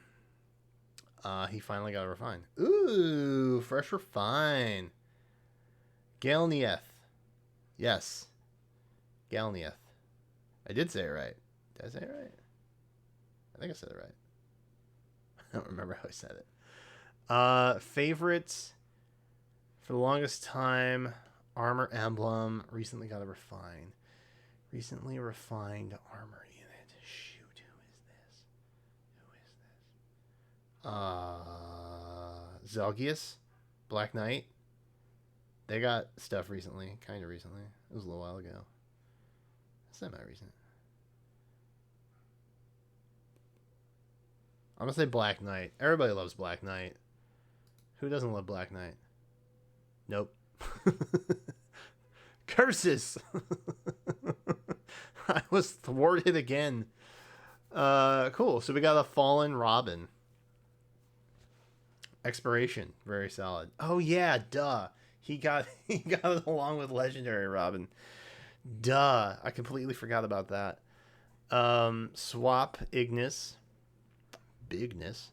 He finally got a refine. Ooh, fresh refine. Galneath. Yes. Galneath. I did say it right. Did I say it right? I think I said it right. I don't remember how I said it. Favorites for the longest time. Armor Emblem. Recently got a refine. Recently refined armor unit. Shoot, who is this? Zelgius, Black Knight. They got stuff recently, kind of recently. It was a little while ago. It's not recent. I'm gonna say Black Knight. Everybody loves Black Knight. Who doesn't love Black Knight? Nope. Curses! I was thwarted again. Cool. So we got a Fallen Robin. Expiration. Very solid. Oh yeah, duh. He got it along with Legendary Robin. Duh. I completely forgot about that. Swap Ignis. Bigness.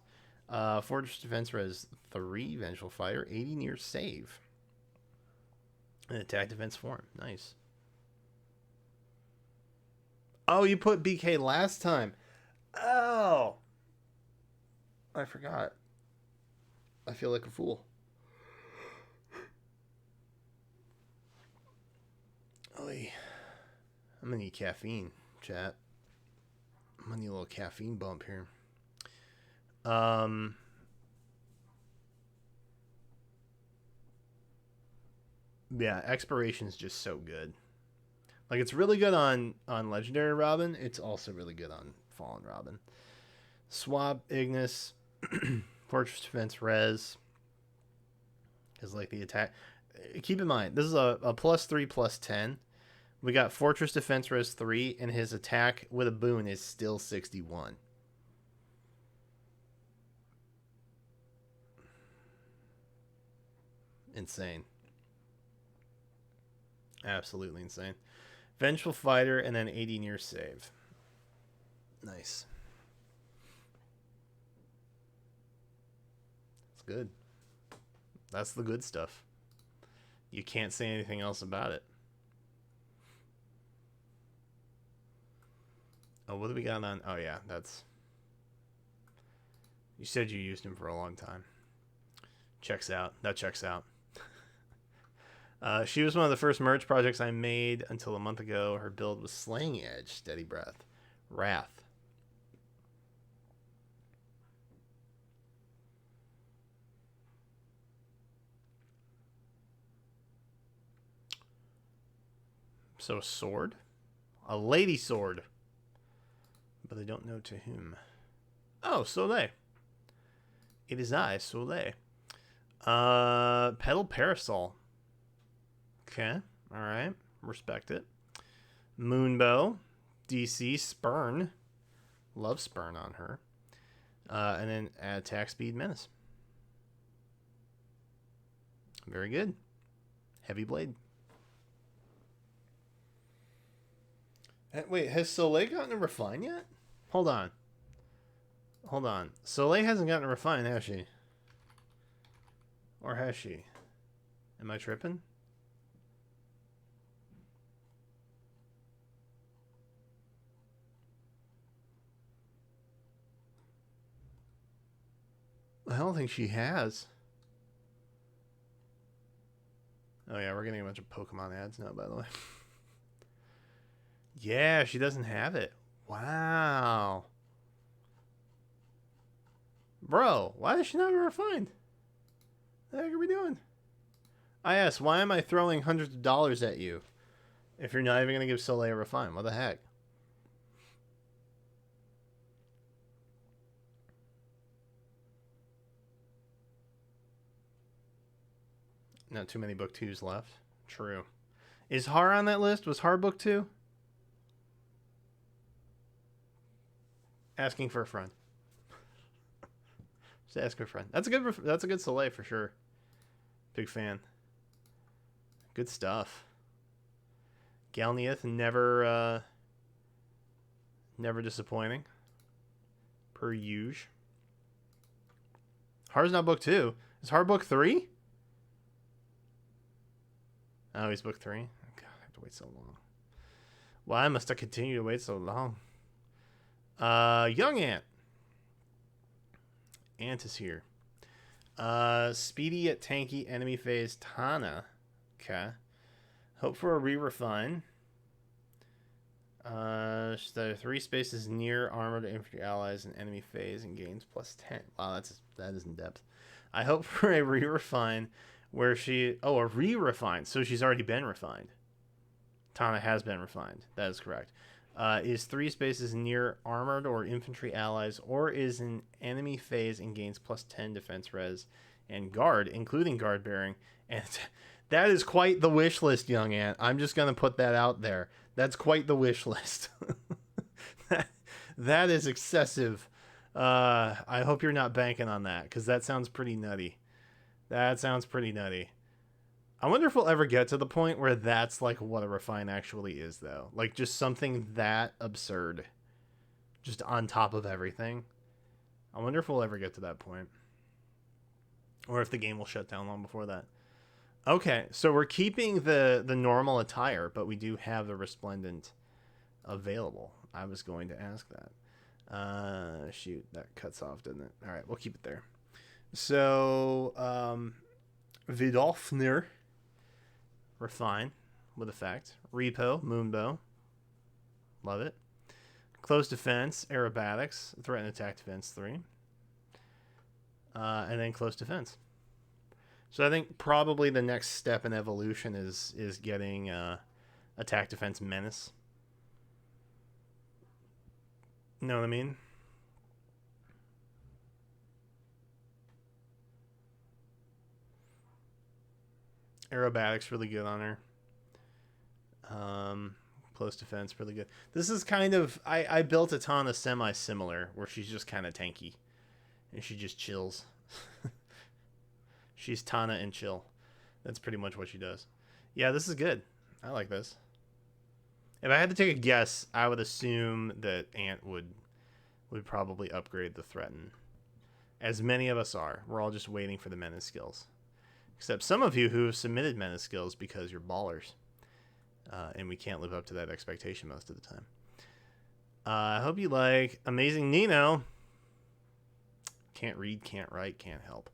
Fortress Defense Res 3, Vengeful Fighter, 80 near save. An attack defense form. Nice. Oh, you put BK last time. Oh. I forgot. I feel like a fool. Oy. I'm gonna need caffeine, chat. I'm gonna need a little caffeine bump here. Yeah, Expiration's just so good. Like, it's really good on Legendary Robin. It's also really good on Fallen Robin. Swap Ignis. Fortress Defense Res. Because, like, the attack... Keep in mind, this is a +3, +10. We got Fortress Defense Res 3, and his attack with a boon is still 61. Insane. Absolutely insane. Vengeful Fighter, and then 80 near save. Nice. That's good. That's the good stuff. You can't say anything else about it. Oh, what do we got on? Oh, yeah, that's... You said you used him for a long time. Checks out. That checks out. She was one of the first merch projects I made until a month ago. Her build was Slaying Edge, Steady Breath, Wrath. So a sword? A lady sword. But I don't know to whom. Oh, Soleil. It is I, Soleil. Petal Parasol. Okay, alright. Respect it. Moonbow. DC Spurn. Love Spurn on her. And then Attack Speed Menace. Very good. Heavy Blade. Wait, has Soleil gotten a refine yet? Hold on. Soleil hasn't gotten a refine, has she? Or has she? Am I tripping? I don't think she has. Oh yeah, we're getting a bunch of Pokemon ads now, by the way. Yeah, she doesn't have it. Wow. Bro, why is she not refined? What the heck are we doing? I asked, why am I throwing hundreds of dollars at you if you're not even going to give Soleil a refine? What the heck? Not too many book 2s left. True. Is Har on that list? Was Har book 2? Asking for a friend. Just ask for a friend. That's a good Soleil for sure. Big fan. Good stuff. Galnieth never disappointing. Per usual. Har's not book 2. Is Har book 3? Oh, he's book 3? God, I have to wait so long. Why must I continue to wait so long? Young Ant. Ant is here. Speedy yet tanky enemy phase Tana. Okay. Hope for a re-refine. So 3 spaces near armored infantry allies and enemy phase and gains +10. Wow, that is in depth. I hope for a re-refine where she... Oh, a re-refine. So she's already been refined. Tana has been refined. That is correct. Is 3 spaces near armored or infantry allies, or is an enemy phase and gains +10 defense res and guard, including guard bearing. And that is quite the wish list, Young Ant. I'm just going to put that out there. That's quite the wish list. that is excessive. I hope you're not banking on that, because that sounds pretty nutty. That sounds pretty nutty. I wonder if we'll ever get to the point where that's like what a refine actually is, though. Like just something that absurd. Just on top of everything. I wonder if we'll ever get to that point. Or if the game will shut down long before that. Okay, so we're keeping the normal attire, but we do have the resplendent available. I was going to ask that. Shoot, that cuts off, didn't it? All right, we'll keep it there. So, Vidolfnir. Refine with effect. Repo, Moonbow. Love it. Close defense, aerobatics, threat and attack defense 3. And then close defense. So I think probably the next step in evolution is getting attack defense menace. You know what I mean? Aerobatics really good on her. Close defense really good. This is kind of I built a Tana semi-similar where she's just kind of tanky and she just chills. She's Tana and chill. That's pretty much what she does. Yeah, this is good. I like this. If I had to take a guess, I would assume that Ant would probably upgrade the threaten. As many of us are. We're all just waiting for the menace skills. Except some of you who have submitted menace skills because you're ballers. And we can't live up to that expectation most of the time. I hope you like Amazing Nino. Can't read, can't write, can't help.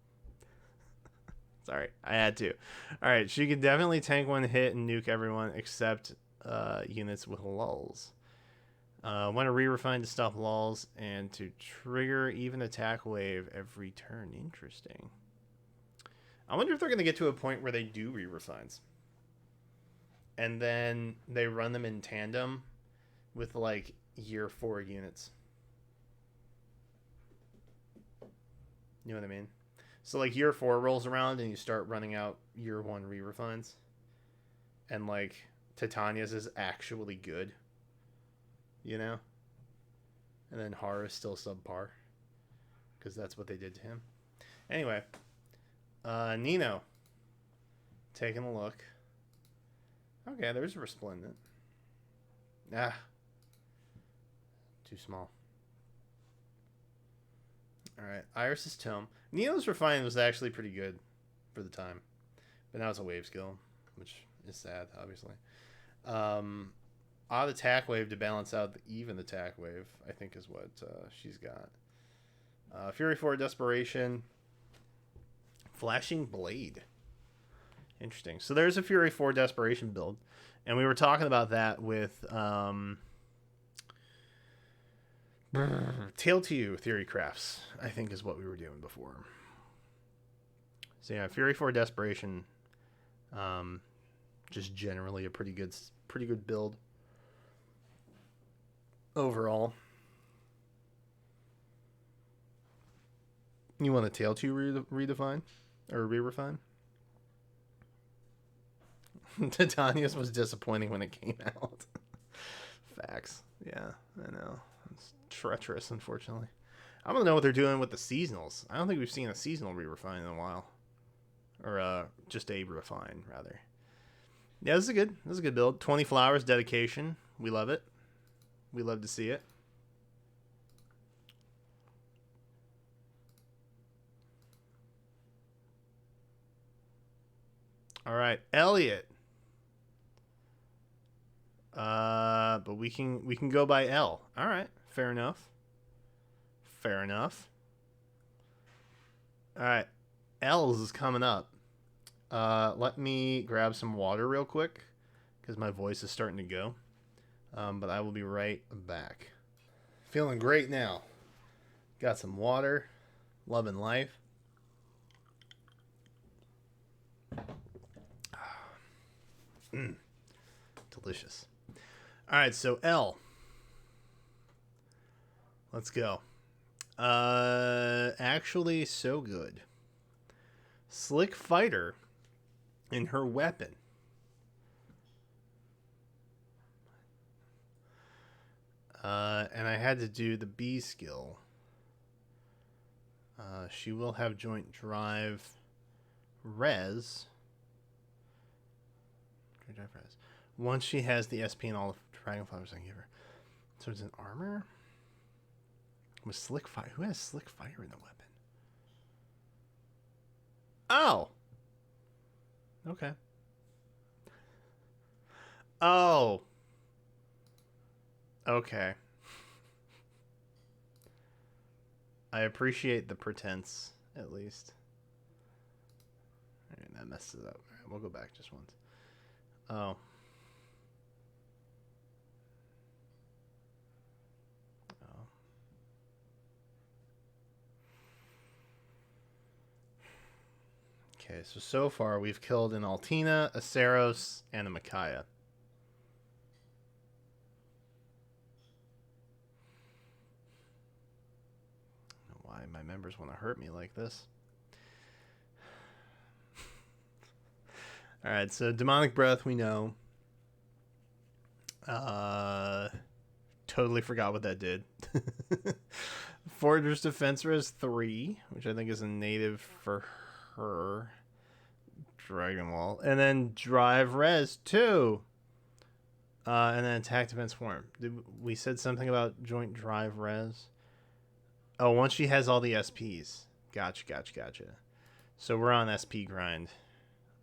Sorry, I had to. Alright, she can definitely tank one hit and nuke everyone except units with lulls. Want to re-refine to stop lulls and to trigger even attack wave every turn. Interesting. I wonder if they're going to get to a point where they do re-refines. And then they run them in tandem with like year 4 units. You know what I mean? So like year 4 rolls around and you start running out year 1 re-refines. And like Titania's is actually good. You know? And then Har is still subpar. Because that's what they did to him. Anyway. Nino. Taking a look. Okay, there's Resplendent. Ah. Too small. Alright, Iris's Tome. Nino's Refine was actually pretty good. for the time. But now it's a wave skill, which is sad, obviously. Odd attack wave to balance out the even attack wave, I think is what she's got. Fury 4 Desperation. Flashing Blade. Interesting. So there's a Fury 4 Desperation build. And we were talking about that with Tail to You Theory Crafts, I think is what we were doing before. So yeah, Fury 4 Desperation, just generally a pretty good build overall. You want a Tail to You redefine or re-refine? Titania's was disappointing when it came out. Facts. Yeah, I know. It's treacherous, unfortunately. I don't know what they're doing with the seasonals. I don't think we've seen a seasonal re-refine in a while. Or just a refine, rather. Yeah, this is a good build. 20 flowers, dedication. We love it. We love to see it. All right, Elliot. But we can go by L. All right, fair enough. Fair enough. All right, L's is coming up. Let me grab some water real quick because my voice is starting to go. But I will be right back. Feeling great now. Got some water. Loving life. Delicious. All right, so L. Let's go. Actually, so good. Slick Fighter in her weapon. And I had to do the B skill. She will have joint drive res. Drive res. Once she has the SP and all the dragonflowers I can give her. So it's an armor? With Slick Fire. Who has Slick Fire in the weapon? Oh! Okay. Oh! Okay. I appreciate the pretense, at least. Alright, that messes it up. Alright, we'll go back just once. Oh. Okay, so far we've killed an Altina, a Saros, and a Micaiah. I don't know why my members want to hurt me like this. Alright, so Demonic Breath we know. Totally forgot what that did. Fortress Defense Res 3, which I think is a native for her. Dragon Wall. And then Drive Res 2. And then Attack Defense Form. We said something about joint Drive Res? Oh, once she has all the SPs. Gotcha. So we're on SP grind.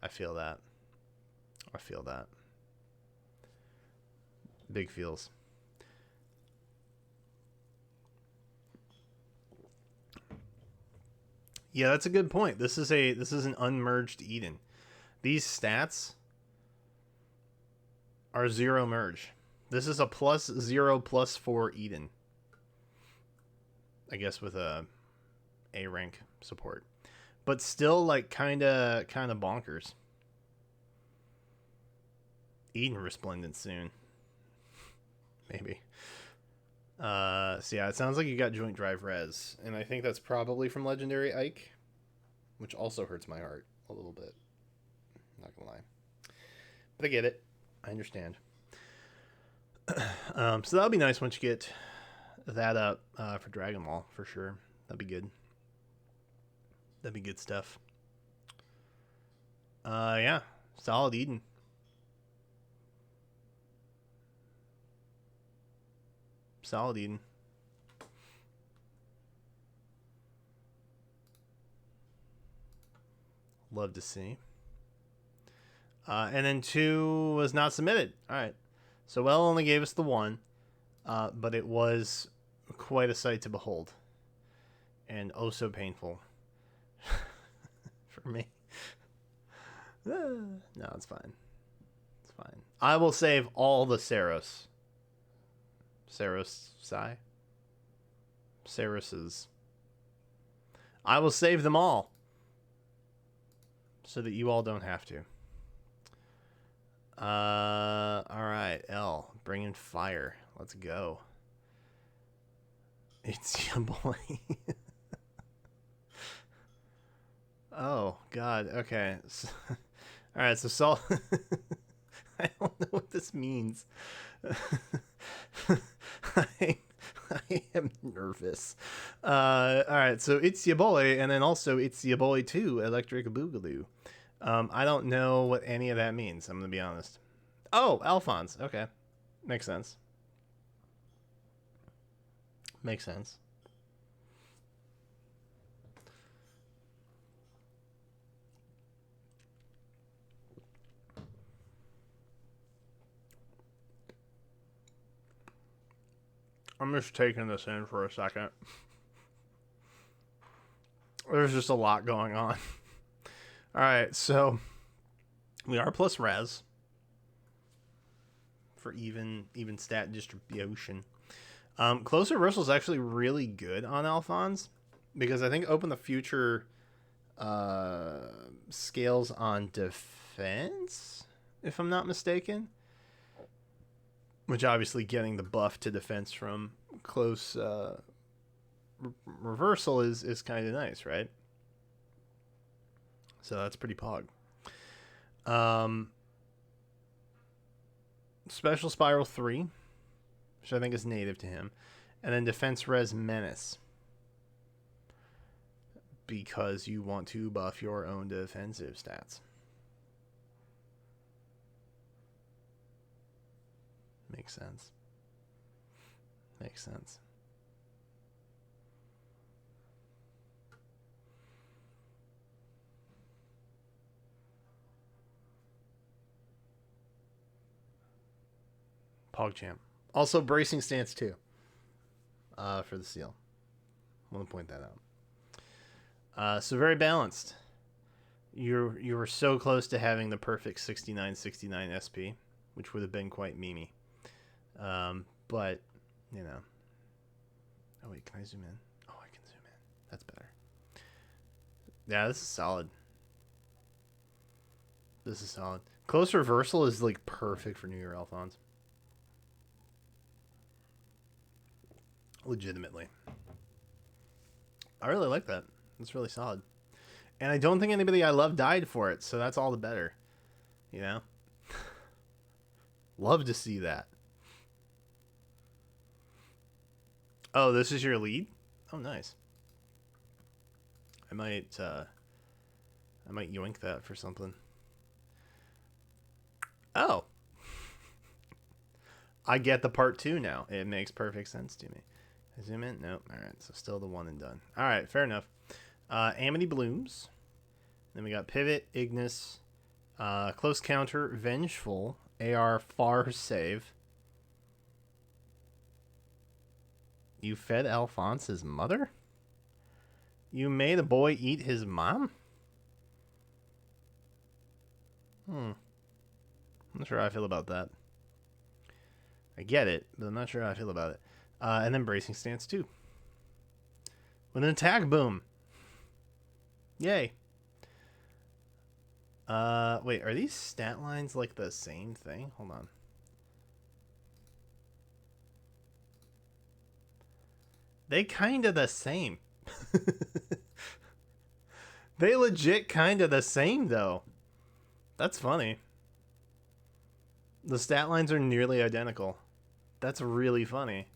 I feel that. Big feels. Yeah, that's a good point. This is an unmerged Eden. These stats are 0 merge. This is a +0 +4 Eden. I guess with a rank support. But still like kinda bonkers. Eden Resplendent soon. Maybe. So yeah, it sounds like you got joint drive res, and I think that's probably from Legendary Ike, which also hurts my heart a little bit. Not gonna lie, but I get it. I understand. So that'll be nice once you get that up for Dragon Ball for sure. That'd be good. That'd be good stuff. Yeah, solid Eden. Solid Eden. Love to see. And then 2 was not submitted. All right. So well only gave us the 1, but it was quite a sight to behold. And oh so painful. For me. No, it's fine. It's fine. I will save all the Saros. Sarosai? Saroses. I will save them all. So that you all don't have to. Alright, L. Bring in fire. Let's go. It's your boy. Oh, God. Okay. So, alright, so Salt... I don't know what this means. I am nervous. Alright, so it's your boy, and then also it's your boy too, Electric Boogaloo. I don't know what any of that means, I'm gonna be honest. Oh, Alphonse. Okay. Makes sense. Makes sense. I'm just taking this in for a second. There's just a lot going on. Alright, so we are plus res for even stat distribution. Close reversal is actually really good on Alphonse because I think Open the Future scales on defense, if I'm not mistaken. Which obviously getting the buff to defense from close reversal is kind of nice, right? So that's pretty pog. Special Spiral 3, which I think is native to him. And then Defense Res Menace. Because you want to buff your own defensive stats. Makes sense. Makes sense. PogChamp. Also bracing stance too. For the seal. I want to point that out. So very balanced. You were so close to having the perfect 69-69 SP, which would have been quite memey. But, you know. Oh, wait, can I zoom in? Oh, I can zoom in. That's better. Yeah, this is solid. This is solid. Close reversal is, like, perfect for New Year Alphonse. Legitimately. I really like that. It's really solid. And I don't think anybody I love died for it, so that's all the better. You know? Love to see that. Oh, this is your lead? Oh, nice. I might yoink that for something. Oh. I get the part 2 now. It makes perfect sense to me. I zoom in? Nope. Alright, so still the one and done. Alright, fair enough. Amity Blooms. Then we got Pivot, Ignis, Close Counter, Vengeful, AR Far Save. You fed Alphonse's mother? You made a boy eat his mom? I'm not sure how I feel about that. I get it, but I'm not sure how I feel about it. And then Bracing Stance 2. With an attack boom. Yay. Wait, are these stat lines like the same thing? Hold on. They kind of the same. They legit kind of the same, though. That's funny. The stat lines are nearly identical. That's really funny.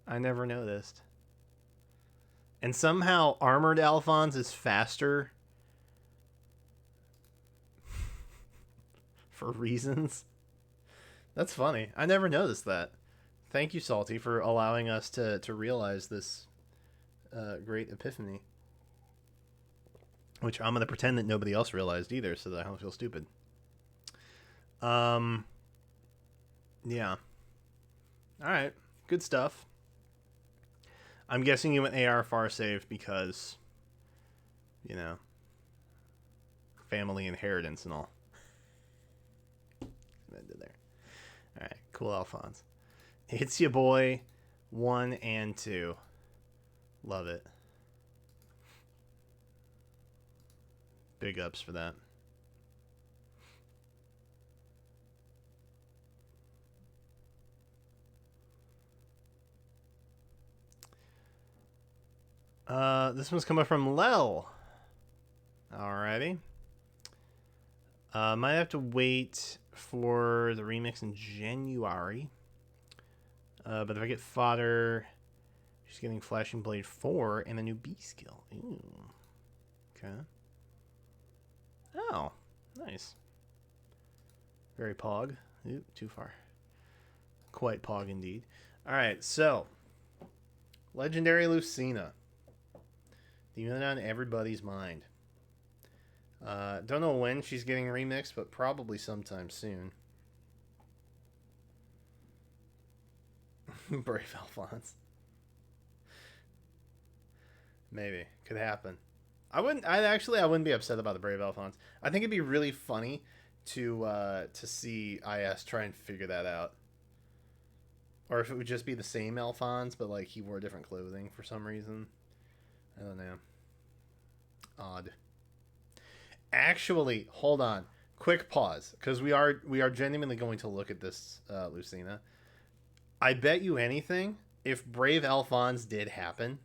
I never noticed. And somehow Armored Alphonse is faster. For reasons. That's funny. I never noticed that. Thank you, Salty, for allowing us to realize this great epiphany. which I'm gonna pretend that nobody else realized either, so that I don't feel stupid. Um, yeah. All right, good stuff. I'm guessing you went AR far save because, you know, family inheritance and all. There. All right, cool, Alphonse. It's your boy, 1 and 2. Love it. Big ups for that. This one's coming from Lel. Alrighty. Might have to wait for the remix in January. But if I get fodder, she's getting Flashing Blade 4 and a new B skill. Ooh. Okay. Oh, nice. Very pog. Ooh, too far. Quite pog indeed. Alright, so Legendary Lucina. The unit on everybody's mind. Don't know when she's getting remixed, but probably sometime soon. Brave Alphonse. Maybe. Could happen. I wouldn't be upset about the Brave Alphonse. I think it'd be really funny to see IS try and figure that out. Or if it would just be the same Alphonse, but like he wore different clothing for some reason. I don't know. Odd. Actually, hold on. Quick pause, because we are genuinely going to look at this Lucina. I bet you anything, if Brave Alphonse did happen,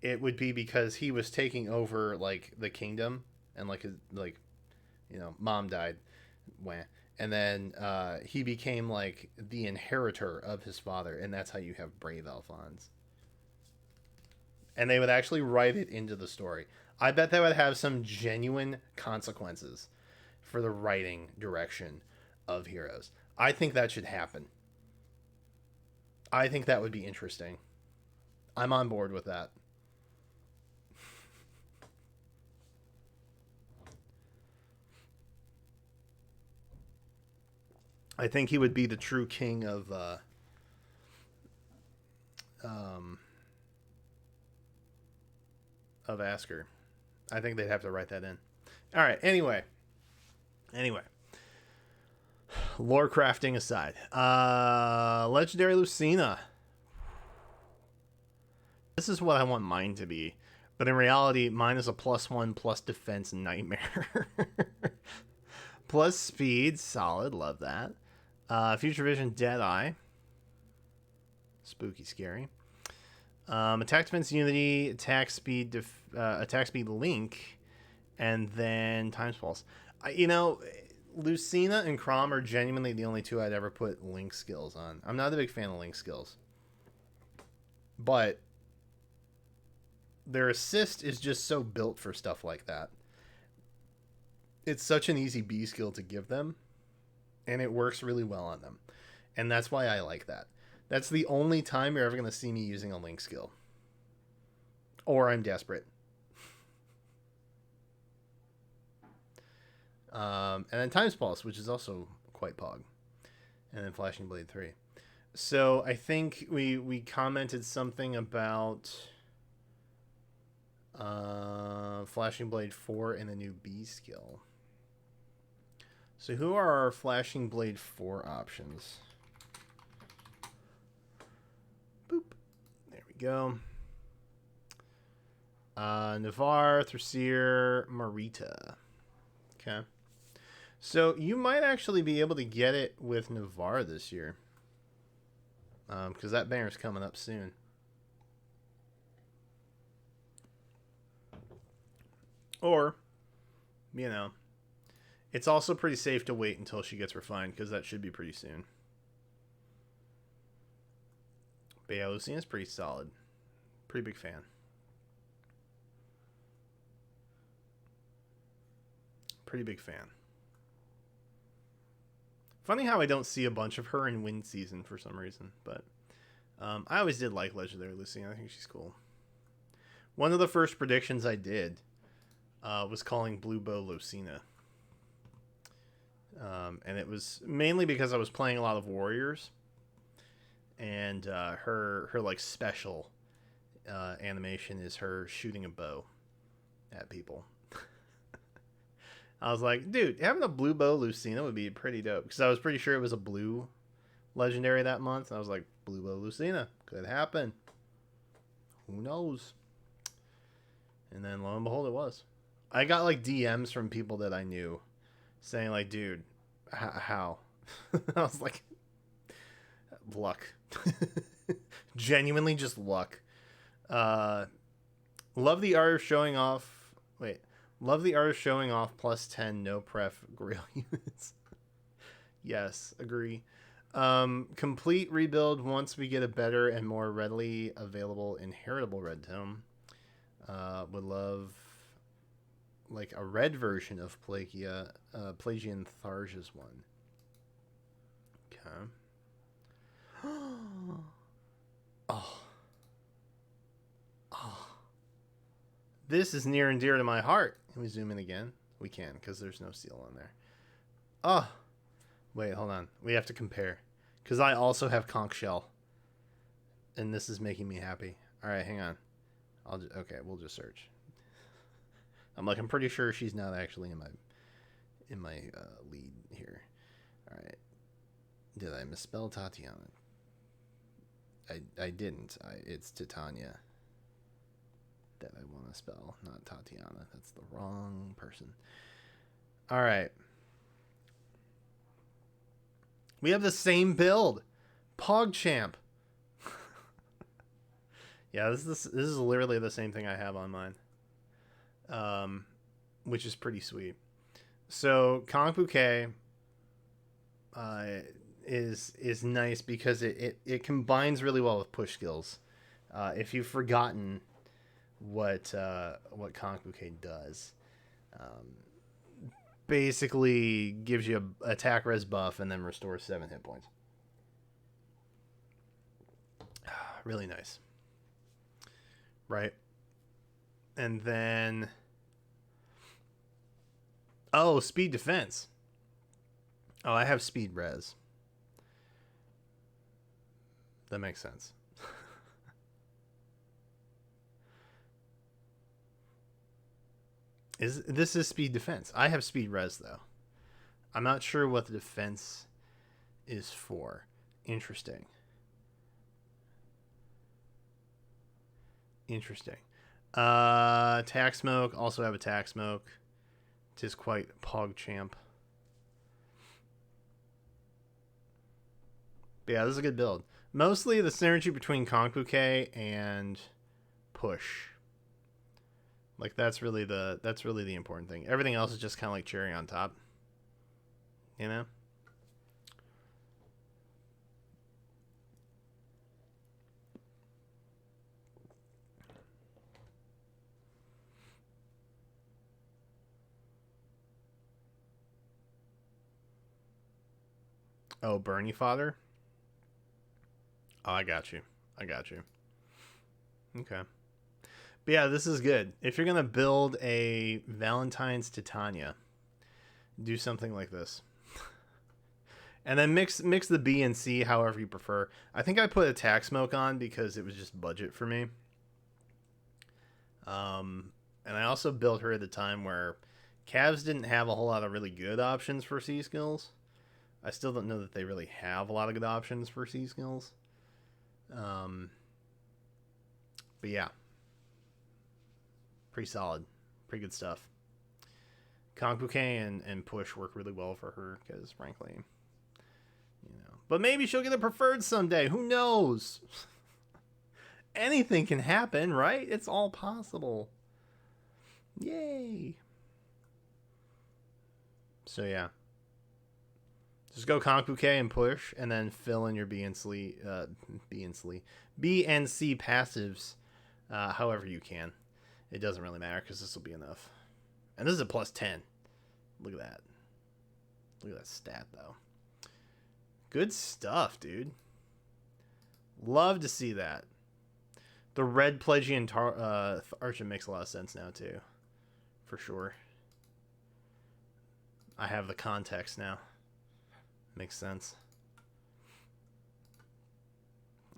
it would be because he was taking over like the kingdom, and like his mom died, and then he became like the inheritor of his father, and that's how you have Brave Alphonse. And they would actually write it into the story. I bet that would have some genuine consequences for the writing direction of Heroes. I think that should happen. I think that would be interesting. I'm on board with that. I think he would be the true king of Asker. I think they'd have to write that in. All right. Anyway. Lore crafting aside, Legendary Lucina. This is what I want mine to be, but in reality, mine is a +1 plus defense nightmare. Plus speed, solid, love that. Future Vision, Deadeye. Spooky, scary. Attack defense unity, attack speed link, and then Times Pulse. Lucina and Chrom are genuinely the only two I'd ever put link skills on. I'm not a big fan of link skills, but their assist is just so built for stuff like that. It's such an easy B skill to give them, and it works really well on them, and that's why I like that. That's the only time you're ever going to see me using a link skill. Or I'm desperate. And then Times Pulse, which is also quite pog. And then Flashing Blade 3. So I think we commented something about Flashing Blade 4 and a new B skill. So who are our Flashing Blade 4 options? Boop. There we go. Navarre, Thracier, Marita. Okay. So you might actually be able to get it with Navarre this year. Because that banner's coming up soon. Or, it's also pretty safe to wait until she gets refined, because that should be pretty soon. But yeah, Lucina's pretty solid. Pretty big fan. Pretty big fan. Funny how I don't see a bunch of her in Wind Season for some reason, but I always did like Legendary Lucina. I think she's cool. One of the first predictions I did was calling Blue Bow Lucina. And it was mainly because I was playing a lot of warriors, and her like special animation is her shooting a bow at people. I was like, dude, having a Blue Bow Lucina would be pretty dope, because I was pretty sure it was a blue legendary that month. I was like, Blue Bow Lucina could happen. Who knows? And then lo and behold, it was. I got like DMs from people that I knew saying like, dude, how? I was like, luck. Genuinely just luck. Love the art of showing off. Wait. Love the art of showing off +10 no pref grail units. Yes, agree. Complete rebuild once we get a better and more readily available inheritable red tome. Would love like a red version of Pelagian Tharja's one. Okay. Oh. This is near and dear to my heart. Can we zoom in again? We can, because there's no seal on there. Oh. Wait, hold on. We have to compare. Because I also have Conch Shell. And this is making me happy. Alright, hang on. Okay, we'll just search. I'm pretty sure she's not actually in my lead here. Alright. Did I misspell Tatiana? I didn't. It's Titania that I want to spell, not Tatiana. That's the wrong person. All right. We have the same build. PogChamp. Yeah, this is literally the same thing I have on mine. Which is pretty sweet. So, Conch Bouquet is nice because it combines really well with push skills. If you've forgotten what Conch Bouquet does, basically gives you a attack res buff and then restores 7 hit points. Really nice, right? And then speed defense. Oh, I have speed res. That makes sense. This is speed defense. I have speed res though. I'm not sure what the defense is for. Interesting. Attack smoke. Also have attack smoke. Tis quite PogChamp. But yeah, this is a good build. Mostly the synergy between Conch Bouquet and push. Like that's really the important thing. Everything else is just kind of like cherry on top. You know? Oh, Bernie fodder? Oh, I got you. Okay. But yeah, this is good. If you're going to build a Valentine's Titania, do something like this. And then mix the B and C however you prefer. I think I put attack smoke on because it was just budget for me. And I also built her at the time where Cavs didn't have a whole lot of really good options for C skills. I still don't know that they really have a lot of good options for C skills. But yeah. Pretty solid. Pretty good stuff. Conch Bouquet and push work really well for her because, frankly, you know. But maybe she'll get a preferred someday. Who knows? Anything can happen, right? It's all possible. Yay. So, yeah. Just go Conch Bouquet and push, and then fill in your B and C passives however you can. It doesn't really matter because this will be enough. And this is a +10. Look at that. Look at that stat, though. Good stuff, dude. Love to see that. The red Pelagian Archon makes a lot of sense now, too. for sure. I have the context now. Makes sense.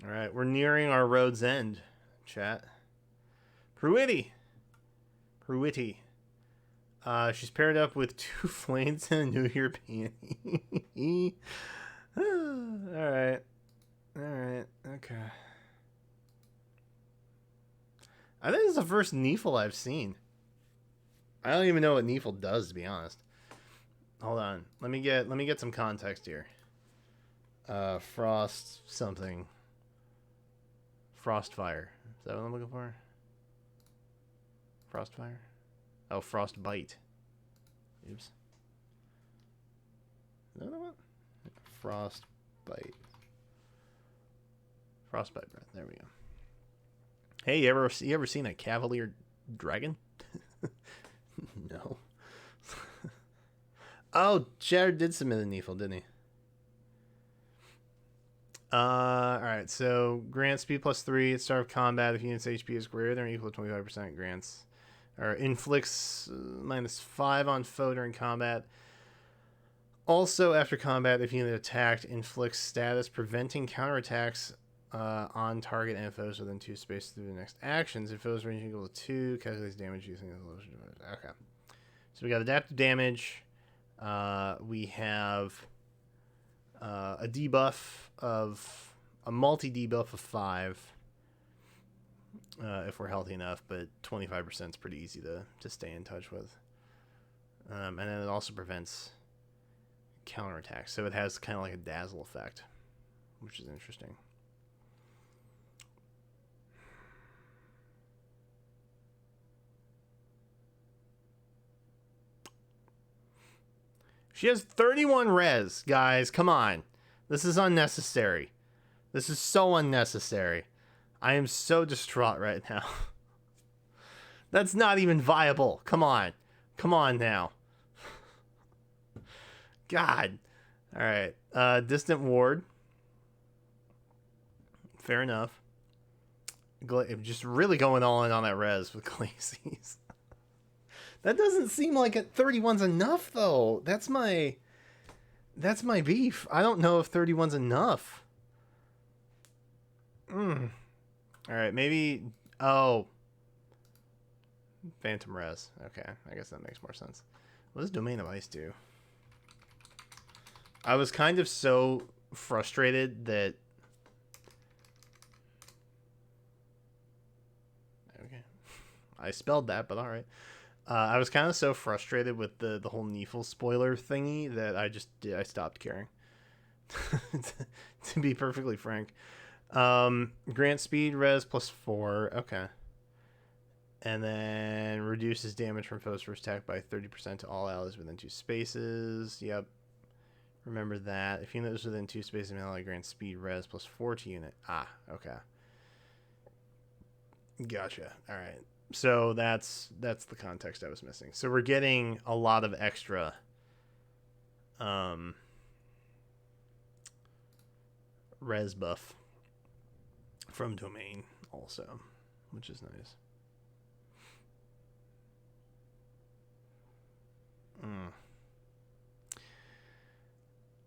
All right, we're nearing our road's end, chat. Pruitt. She's paired up with 2 flames and a New Year peony. All right. Okay. I think this is the first Neefle I've seen. I don't even know what Neefle does, to be honest. Hold on. Let me get some context here. Frost something. Frostfire. Is that what I'm looking for? Frostfire? Oh, Frostbite. Oops. Is that what? Frostbite. Frostbite breath. There we go. Hey, you ever seen a Cavalier Dragon? No. Oh, Jared did submit a Neefle, didn't he? Alright, so grant speed +3 at start of combat if unit's HP is greater than or equal to 25%. Grants or inflicts -5 on foe during combat. Also, after combat, if unit attacked, inflicts status preventing counterattacks on target and foes within 2 spaces through the next actions. If foes range equal to 2, calculates damage using the okay. So we got adaptive damage. We have a debuff of a multi debuff of 5 if we're healthy enough, but 25% is pretty easy to stay in touch with. And then it also prevents counterattacks, so it has kind of like a dazzle effect, which is interesting. She has 31 res, guys. Come on. This is unnecessary. This is so unnecessary. I am so distraught right now. That's not even viable. Come on. Come on now. God. All right. Distant Ward. Fair enough. Just really going all in on that res with Glacies. That doesn't seem like 31's enough, though. That's my beef. I don't know if 31's enough. All right, maybe. Oh, Phantom Res. Okay, I guess that makes more sense. What does Domain of Ice do? I was kind of so frustrated that. Okay, I spelled that, but all right. I was kind of so frustrated with the whole Neefle spoiler thingy that I stopped caring. To be perfectly frank. Grant speed res +4. Okay. And then reduces damage from foes first attack by 30% to all allies within 2 spaces. Yep. Remember that. If unit is within 2 spaces, an ally grants speed res +4 to unit. Ah, okay. Gotcha. All right. So that's the context I was missing. So we're getting a lot of extra res buff from Domain also, which is nice.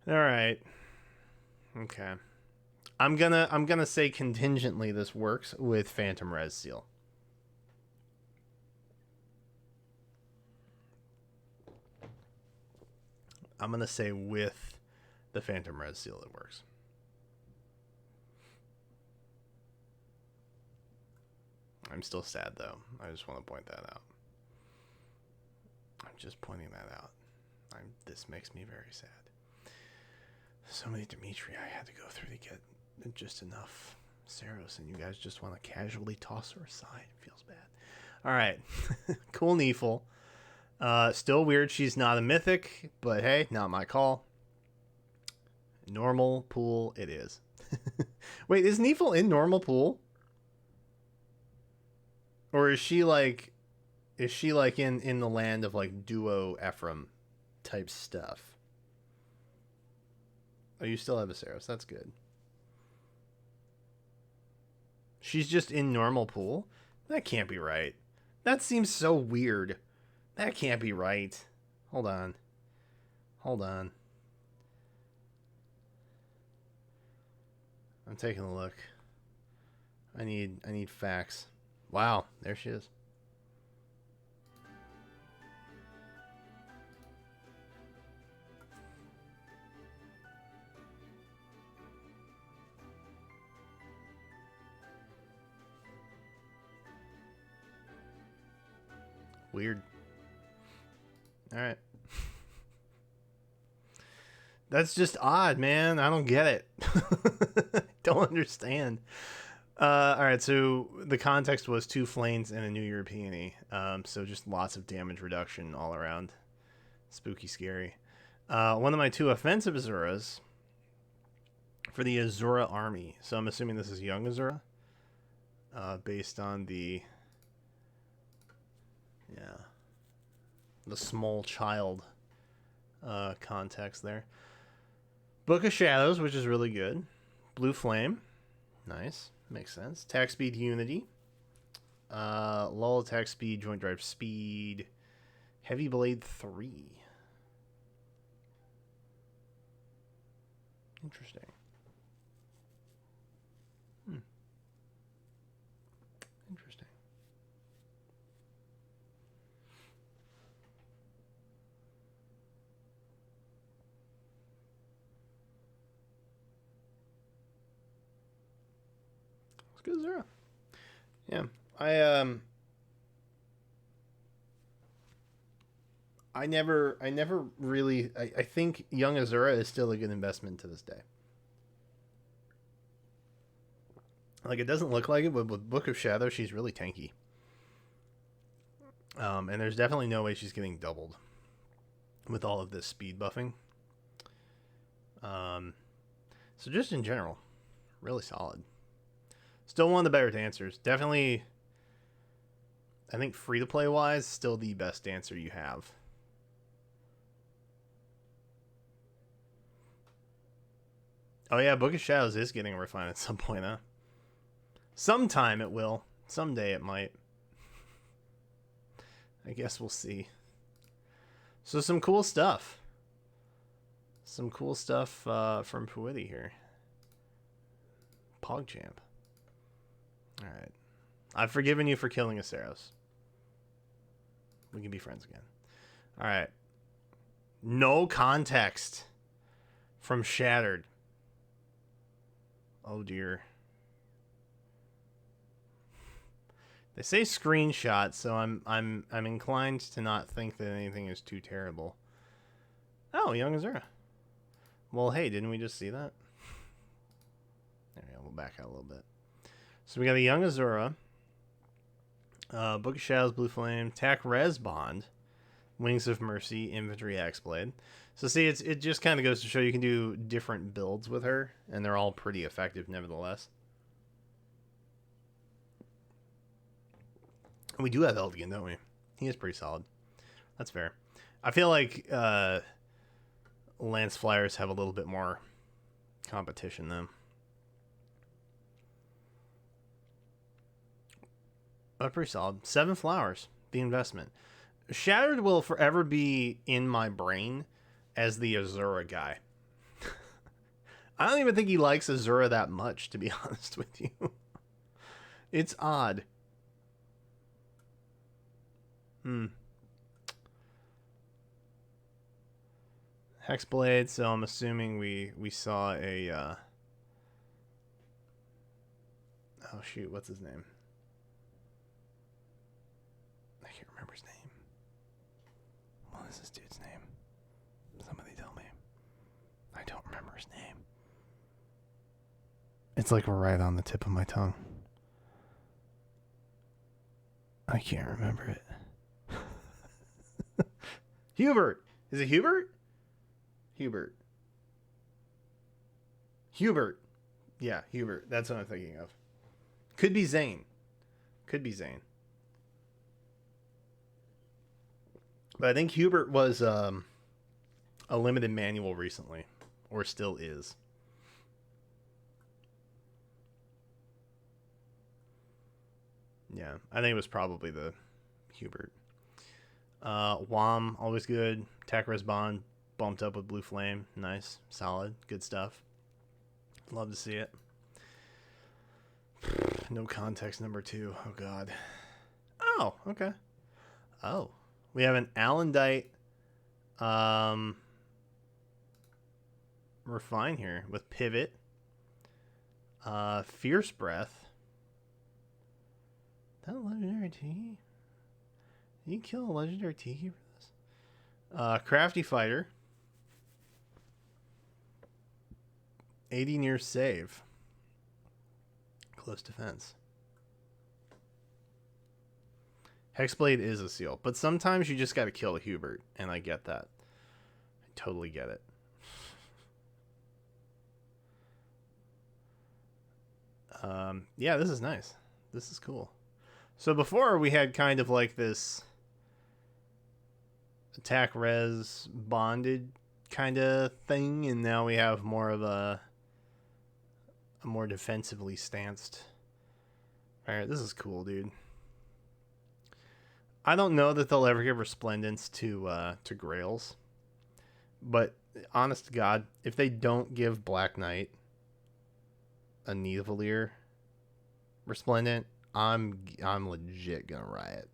All right. Okay. I'm gonna say contingently this works with Phantom Res Seal. I'm gonna say with the Phantom Res Seal it works. I'm still sad though. I just want to point that out. I'm just pointing that out. This makes me very sad. So many Dimitri I had to go through to get just enough Saros, and you guys just want to casually toss her aside. It feels bad. All right. Cool Neefle. Still weird she's not a mythic, but hey, not my call. Normal pool it is. Wait, is Neefle in normal pool? Or is she like in the land of like duo Ephraim type stuff? Oh, you still have a Saros. That's good. She's just in normal pool? That can't be right. That seems so weird That can't be right. Hold on. Hold on. I'm taking a look. I need facts. Wow, there she is. Weird. All right. That's just odd, man. I don't get it. Don't understand. All right, so the context was 2 flames and a new European. So just lots of damage reduction all around. Spooky, scary. One of my 2 offensive Azuras for the Azura army. So I'm assuming this is young Azura, based on the small child context there. Book of Shadows, which is really good. Blue Flame, nice, makes sense. Attack speed unity. Lull attack speed, joint drive speed. Heavy blade 3. Interesting. Interesting. It's good Zero. Yeah. I never really. I think young Azura is still a good investment to this day. Like, it doesn't look like it, but with Book of Shadows, she's really tanky. And there's definitely no way she's getting doubled with all of this speed buffing. So just in general, really solid. Still one of the better dancers. Definitely, I think free-to-play wise, still the best dancer you have. Oh yeah, Book of Shadows is getting refined at some point, huh? Sometime it will. Someday it might. I guess we'll see. So some cool stuff. Some cool stuff from Puidi here. PogChamp. Alright. I've forgiven you for killing Aceros. We can be friends again. Alright. No context from Shattered. Oh dear. They say screenshot, so I'm inclined to not think that anything is too terrible. Oh, Young Azura. Well, hey, didn't we just see that? There we go. We'll back out a little bit. So we got a Young Azura, Book of Shadows, Blue Flame, Tac Res Bond, Wings of Mercy, Infantry Axe Blade. So see, it just kind of goes to show you can do different builds with her, and they're all pretty effective nevertheless. We do have Eldigan, don't we? He is pretty solid. That's fair. I feel like Lance Flyers have a little bit more competition, though. But pretty solid. 7 flowers. The investment. Shattered will forever be in my brain as the Azura guy. I don't even think he likes Azura that much, to be honest with you. It's odd. Hexblade, so I'm assuming we saw a oh shoot, what's his name? I can't remember his name. What is this dude's name? Somebody tell me. I don't remember his name. It's like right on the tip of my tongue. I can't remember it. Hubert. Is it Hubert? Hubert. Yeah, Hubert. That's what I'm thinking of. Could be Zane. But I think Hubert was a limited manual recently. Or still is. Yeah, I think it was probably the Hubert. Wom, always good. Attack res bond, bumped up with blue flame. Nice, solid, good stuff. Love to see it. No context number 2. Oh god. Oh, okay. Oh, we have an Alendite refine here with pivot. Fierce breath. That a legendary Tiki? Did you kill a legendary Tiki for this? Crafty fighter. 80 near save. Close defense. Hexblade is a seal, but sometimes you just got to kill a Hubert, and I get that. I totally get it. Yeah, this is nice. This is cool. So before we had kind of like this attack res bonded kind of thing, and now we have more of a more defensively stanced. All right, this is cool, dude. I don't know that they'll ever give Resplendence to Grails, but honest to God, if they don't give Black Knight a Nidavellir Resplendent, I'm legit gonna riot.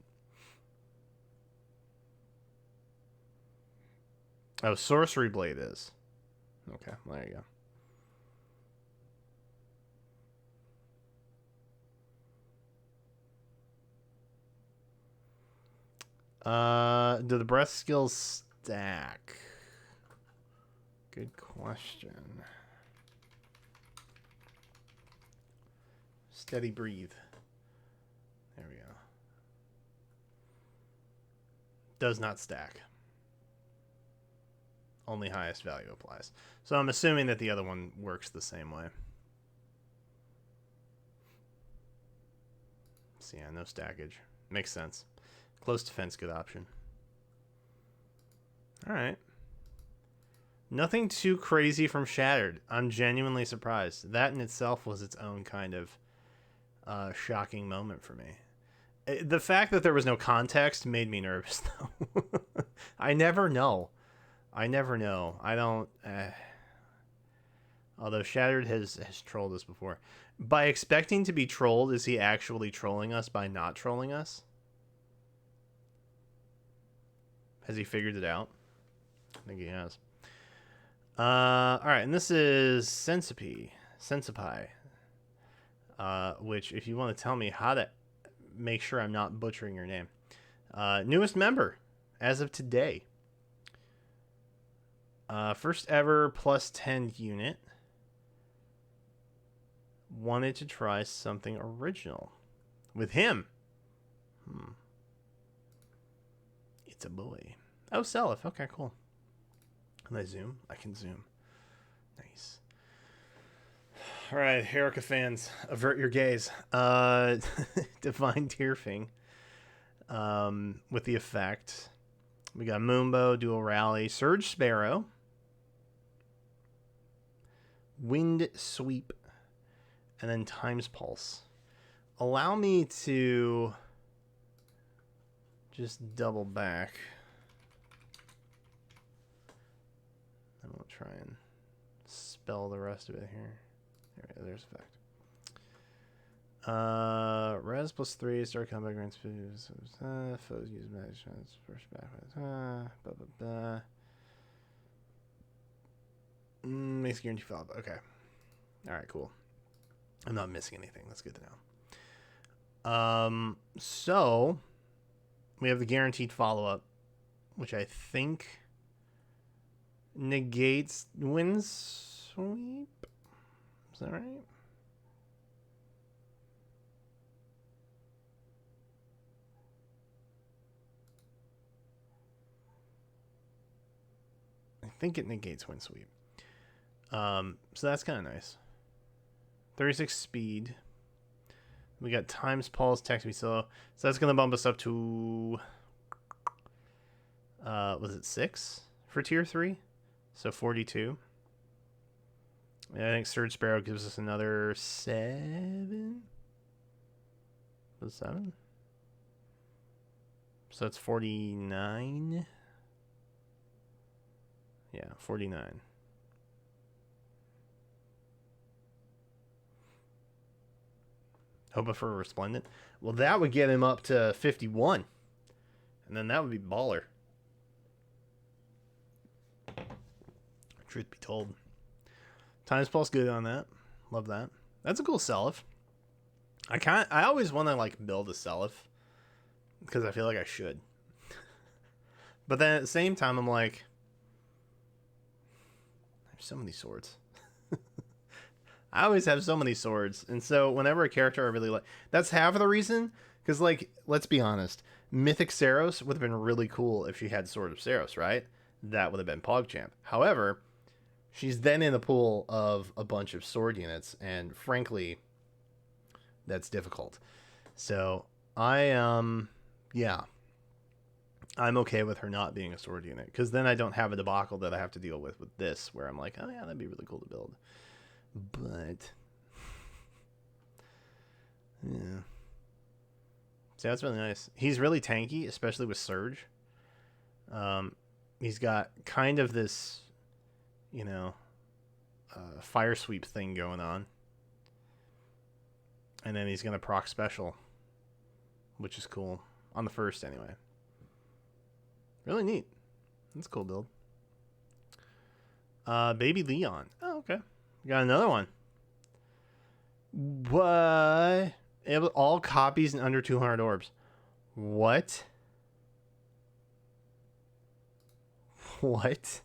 Oh, Sorcery Blade is. Okay, there you go. Do the breath skills stack? Good question. Steady breathe. There we go. Does not stack. Only highest value applies. So I'm assuming that the other one works the same way. So yeah, no stackage. Makes sense. Close defense, good option. Alright. Nothing too crazy from Shattered. I'm genuinely surprised. That in itself was its own kind of shocking moment for me. The fact that there was no context made me nervous, though. I never know. I don't... Although Shattered has trolled us before. By expecting to be trolled, is he actually trolling us by not trolling us? Has he figured it out? I think he has. Alright, and this is Sensipi, which, if you want to tell me how to make sure I'm not butchering your name. Newest member, as of today. First ever plus 10 unit. Wanted to try something original with him. It's a boy. Oh, Selif. Okay, cool. Can I zoom? I can zoom. Nice. All right, Herika fans, avert your gaze. Divine Tearfing. With the effect. We got Moonbow, Dual Rally, Surge Sparrow, Wind Sweep, and then Times Pulse. Allow me to just double back. I'm going to try and spell the rest of it here. There's effect. Res plus 3, start combat grants foes use magic shots first back. Makes guarantee follow up. Okay. Alright, cool. I'm not missing anything. That's good to know. So we have the guaranteed follow-up, which I think negates Wind Sweep. Is that right? I think it negates Wind Sweep. So that's kind of nice. 36 speed. We got Times Pulse, Text Me Slow. So that's going to bump us up to... was it 6 for tier 3? So 42. And I think Surge Sparrow gives us another 7? Was it 7? So that's 49. Yeah, 49. Hoping for a resplendent. Well, that would get him up to 51. And then that would be baller. Truth be told. Times Pulse good on that. Love that. That's a cool Seliph. I always want to like build a Seliph because I feel like I should. But then at the same time I'm like I have so many swords. I always have so many swords. And so whenever a character I really like, that's half of the reason. Because, like, let's be honest. Mythic Saros would have been really cool if she had Sword of Saros, right? That would have been PogChamp. However, she's then in the pool of a bunch of sword units. And frankly, that's difficult. So, yeah. I'm okay with her not being a sword unit. Because then I don't have a debacle that I have to deal with this. Where I'm like, oh yeah, that'd be really cool to build. But yeah, so that's really nice. He's really tanky, especially with Surge. He's got kind of this, fire sweep thing going on, and then he's gonna proc special, which is cool on the first anyway. Really neat. That's a cool build. Baby Leon. Oh, okay. Got another one. What? All copies in under 200 orbs. What? What?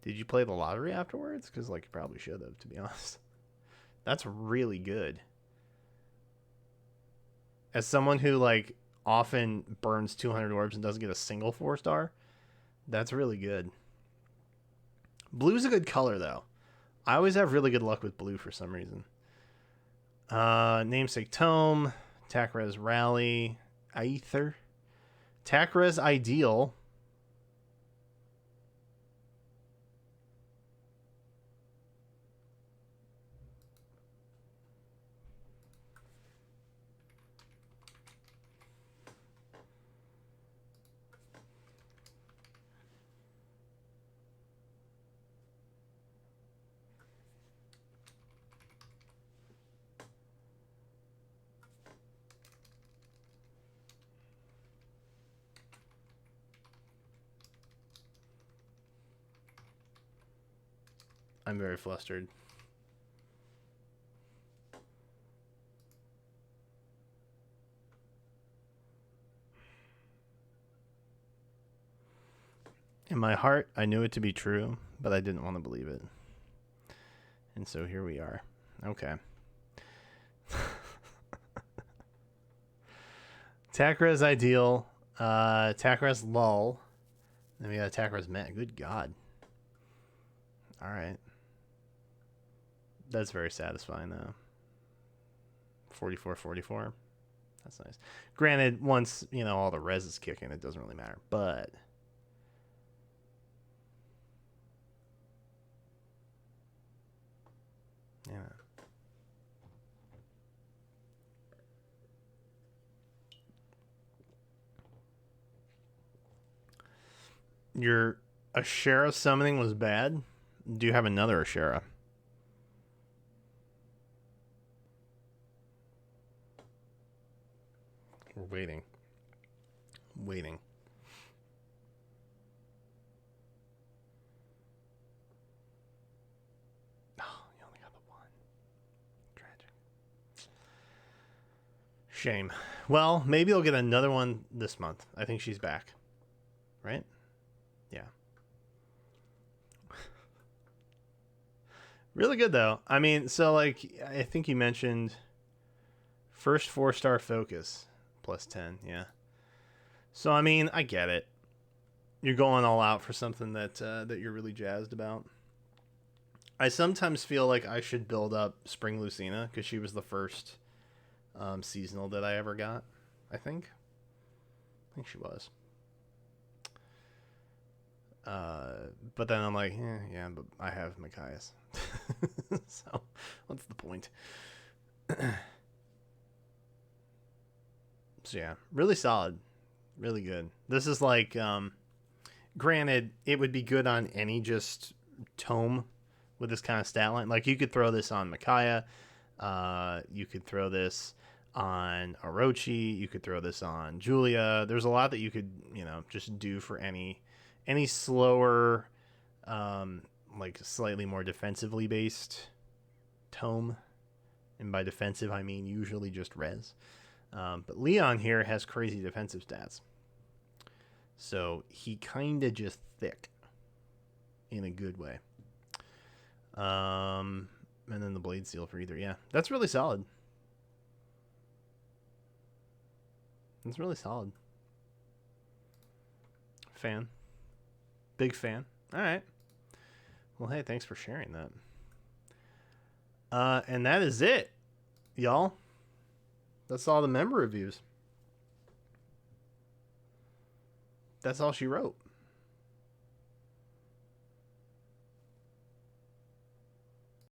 Did you play the lottery afterwards? Because, like, you probably should have, to be honest. That's really good. As someone who, like, often burns 200 orbs and doesn't get a single 4-star, that's really good. Blue's a good color, though. I always have really good luck with blue for some reason. Namesake Tome, Takrez Rally, Aether, Takrez Ideal. I'm very flustered. In my heart, I knew it to be true, but I didn't want to believe it. And so here we are. Okay. Takrez Ideal, Takrez Lull. Then we got Takrez Met. Good God. All right. That's very satisfying, though. 44. That's nice. Granted, once, all the res is kicking, it doesn't really matter. But yeah. Your Ashera summoning was bad? Do you have another Ashera? We're waiting. Oh, you only got the one. Tragic. Shame. Well, maybe I'll get another one this month. I think she's back. Right? Yeah. Really good, though. I mean, so, like, I think you mentioned first 4-star focus plus 10. Yeah. So, I mean, I get it. You're going all out for something that you're really jazzed about. I sometimes feel like I should build up Spring Lucina because she was the first seasonal that I ever got. I think she was. But then I'm like, yeah, but I have Machias. So, what's the point? So, yeah, really solid. Really good. This is like, granted, it would be good on any just tome with this kind of stat line. Like, you could throw this on Micaiah. You could throw this on Orochi. You could throw this on Julia. There's a lot that you could, just do for any slower, like slightly more defensively based tome. And by defensive, I mean usually just res. But Leon here has crazy defensive stats. So he kind of just thick in a good way. And then the blade seal for either. Yeah, that's really solid. That's really solid. Fan. Big fan. All right. Well, hey, thanks for sharing that. And that is it, y'all. That's all the member reviews. That's all she wrote.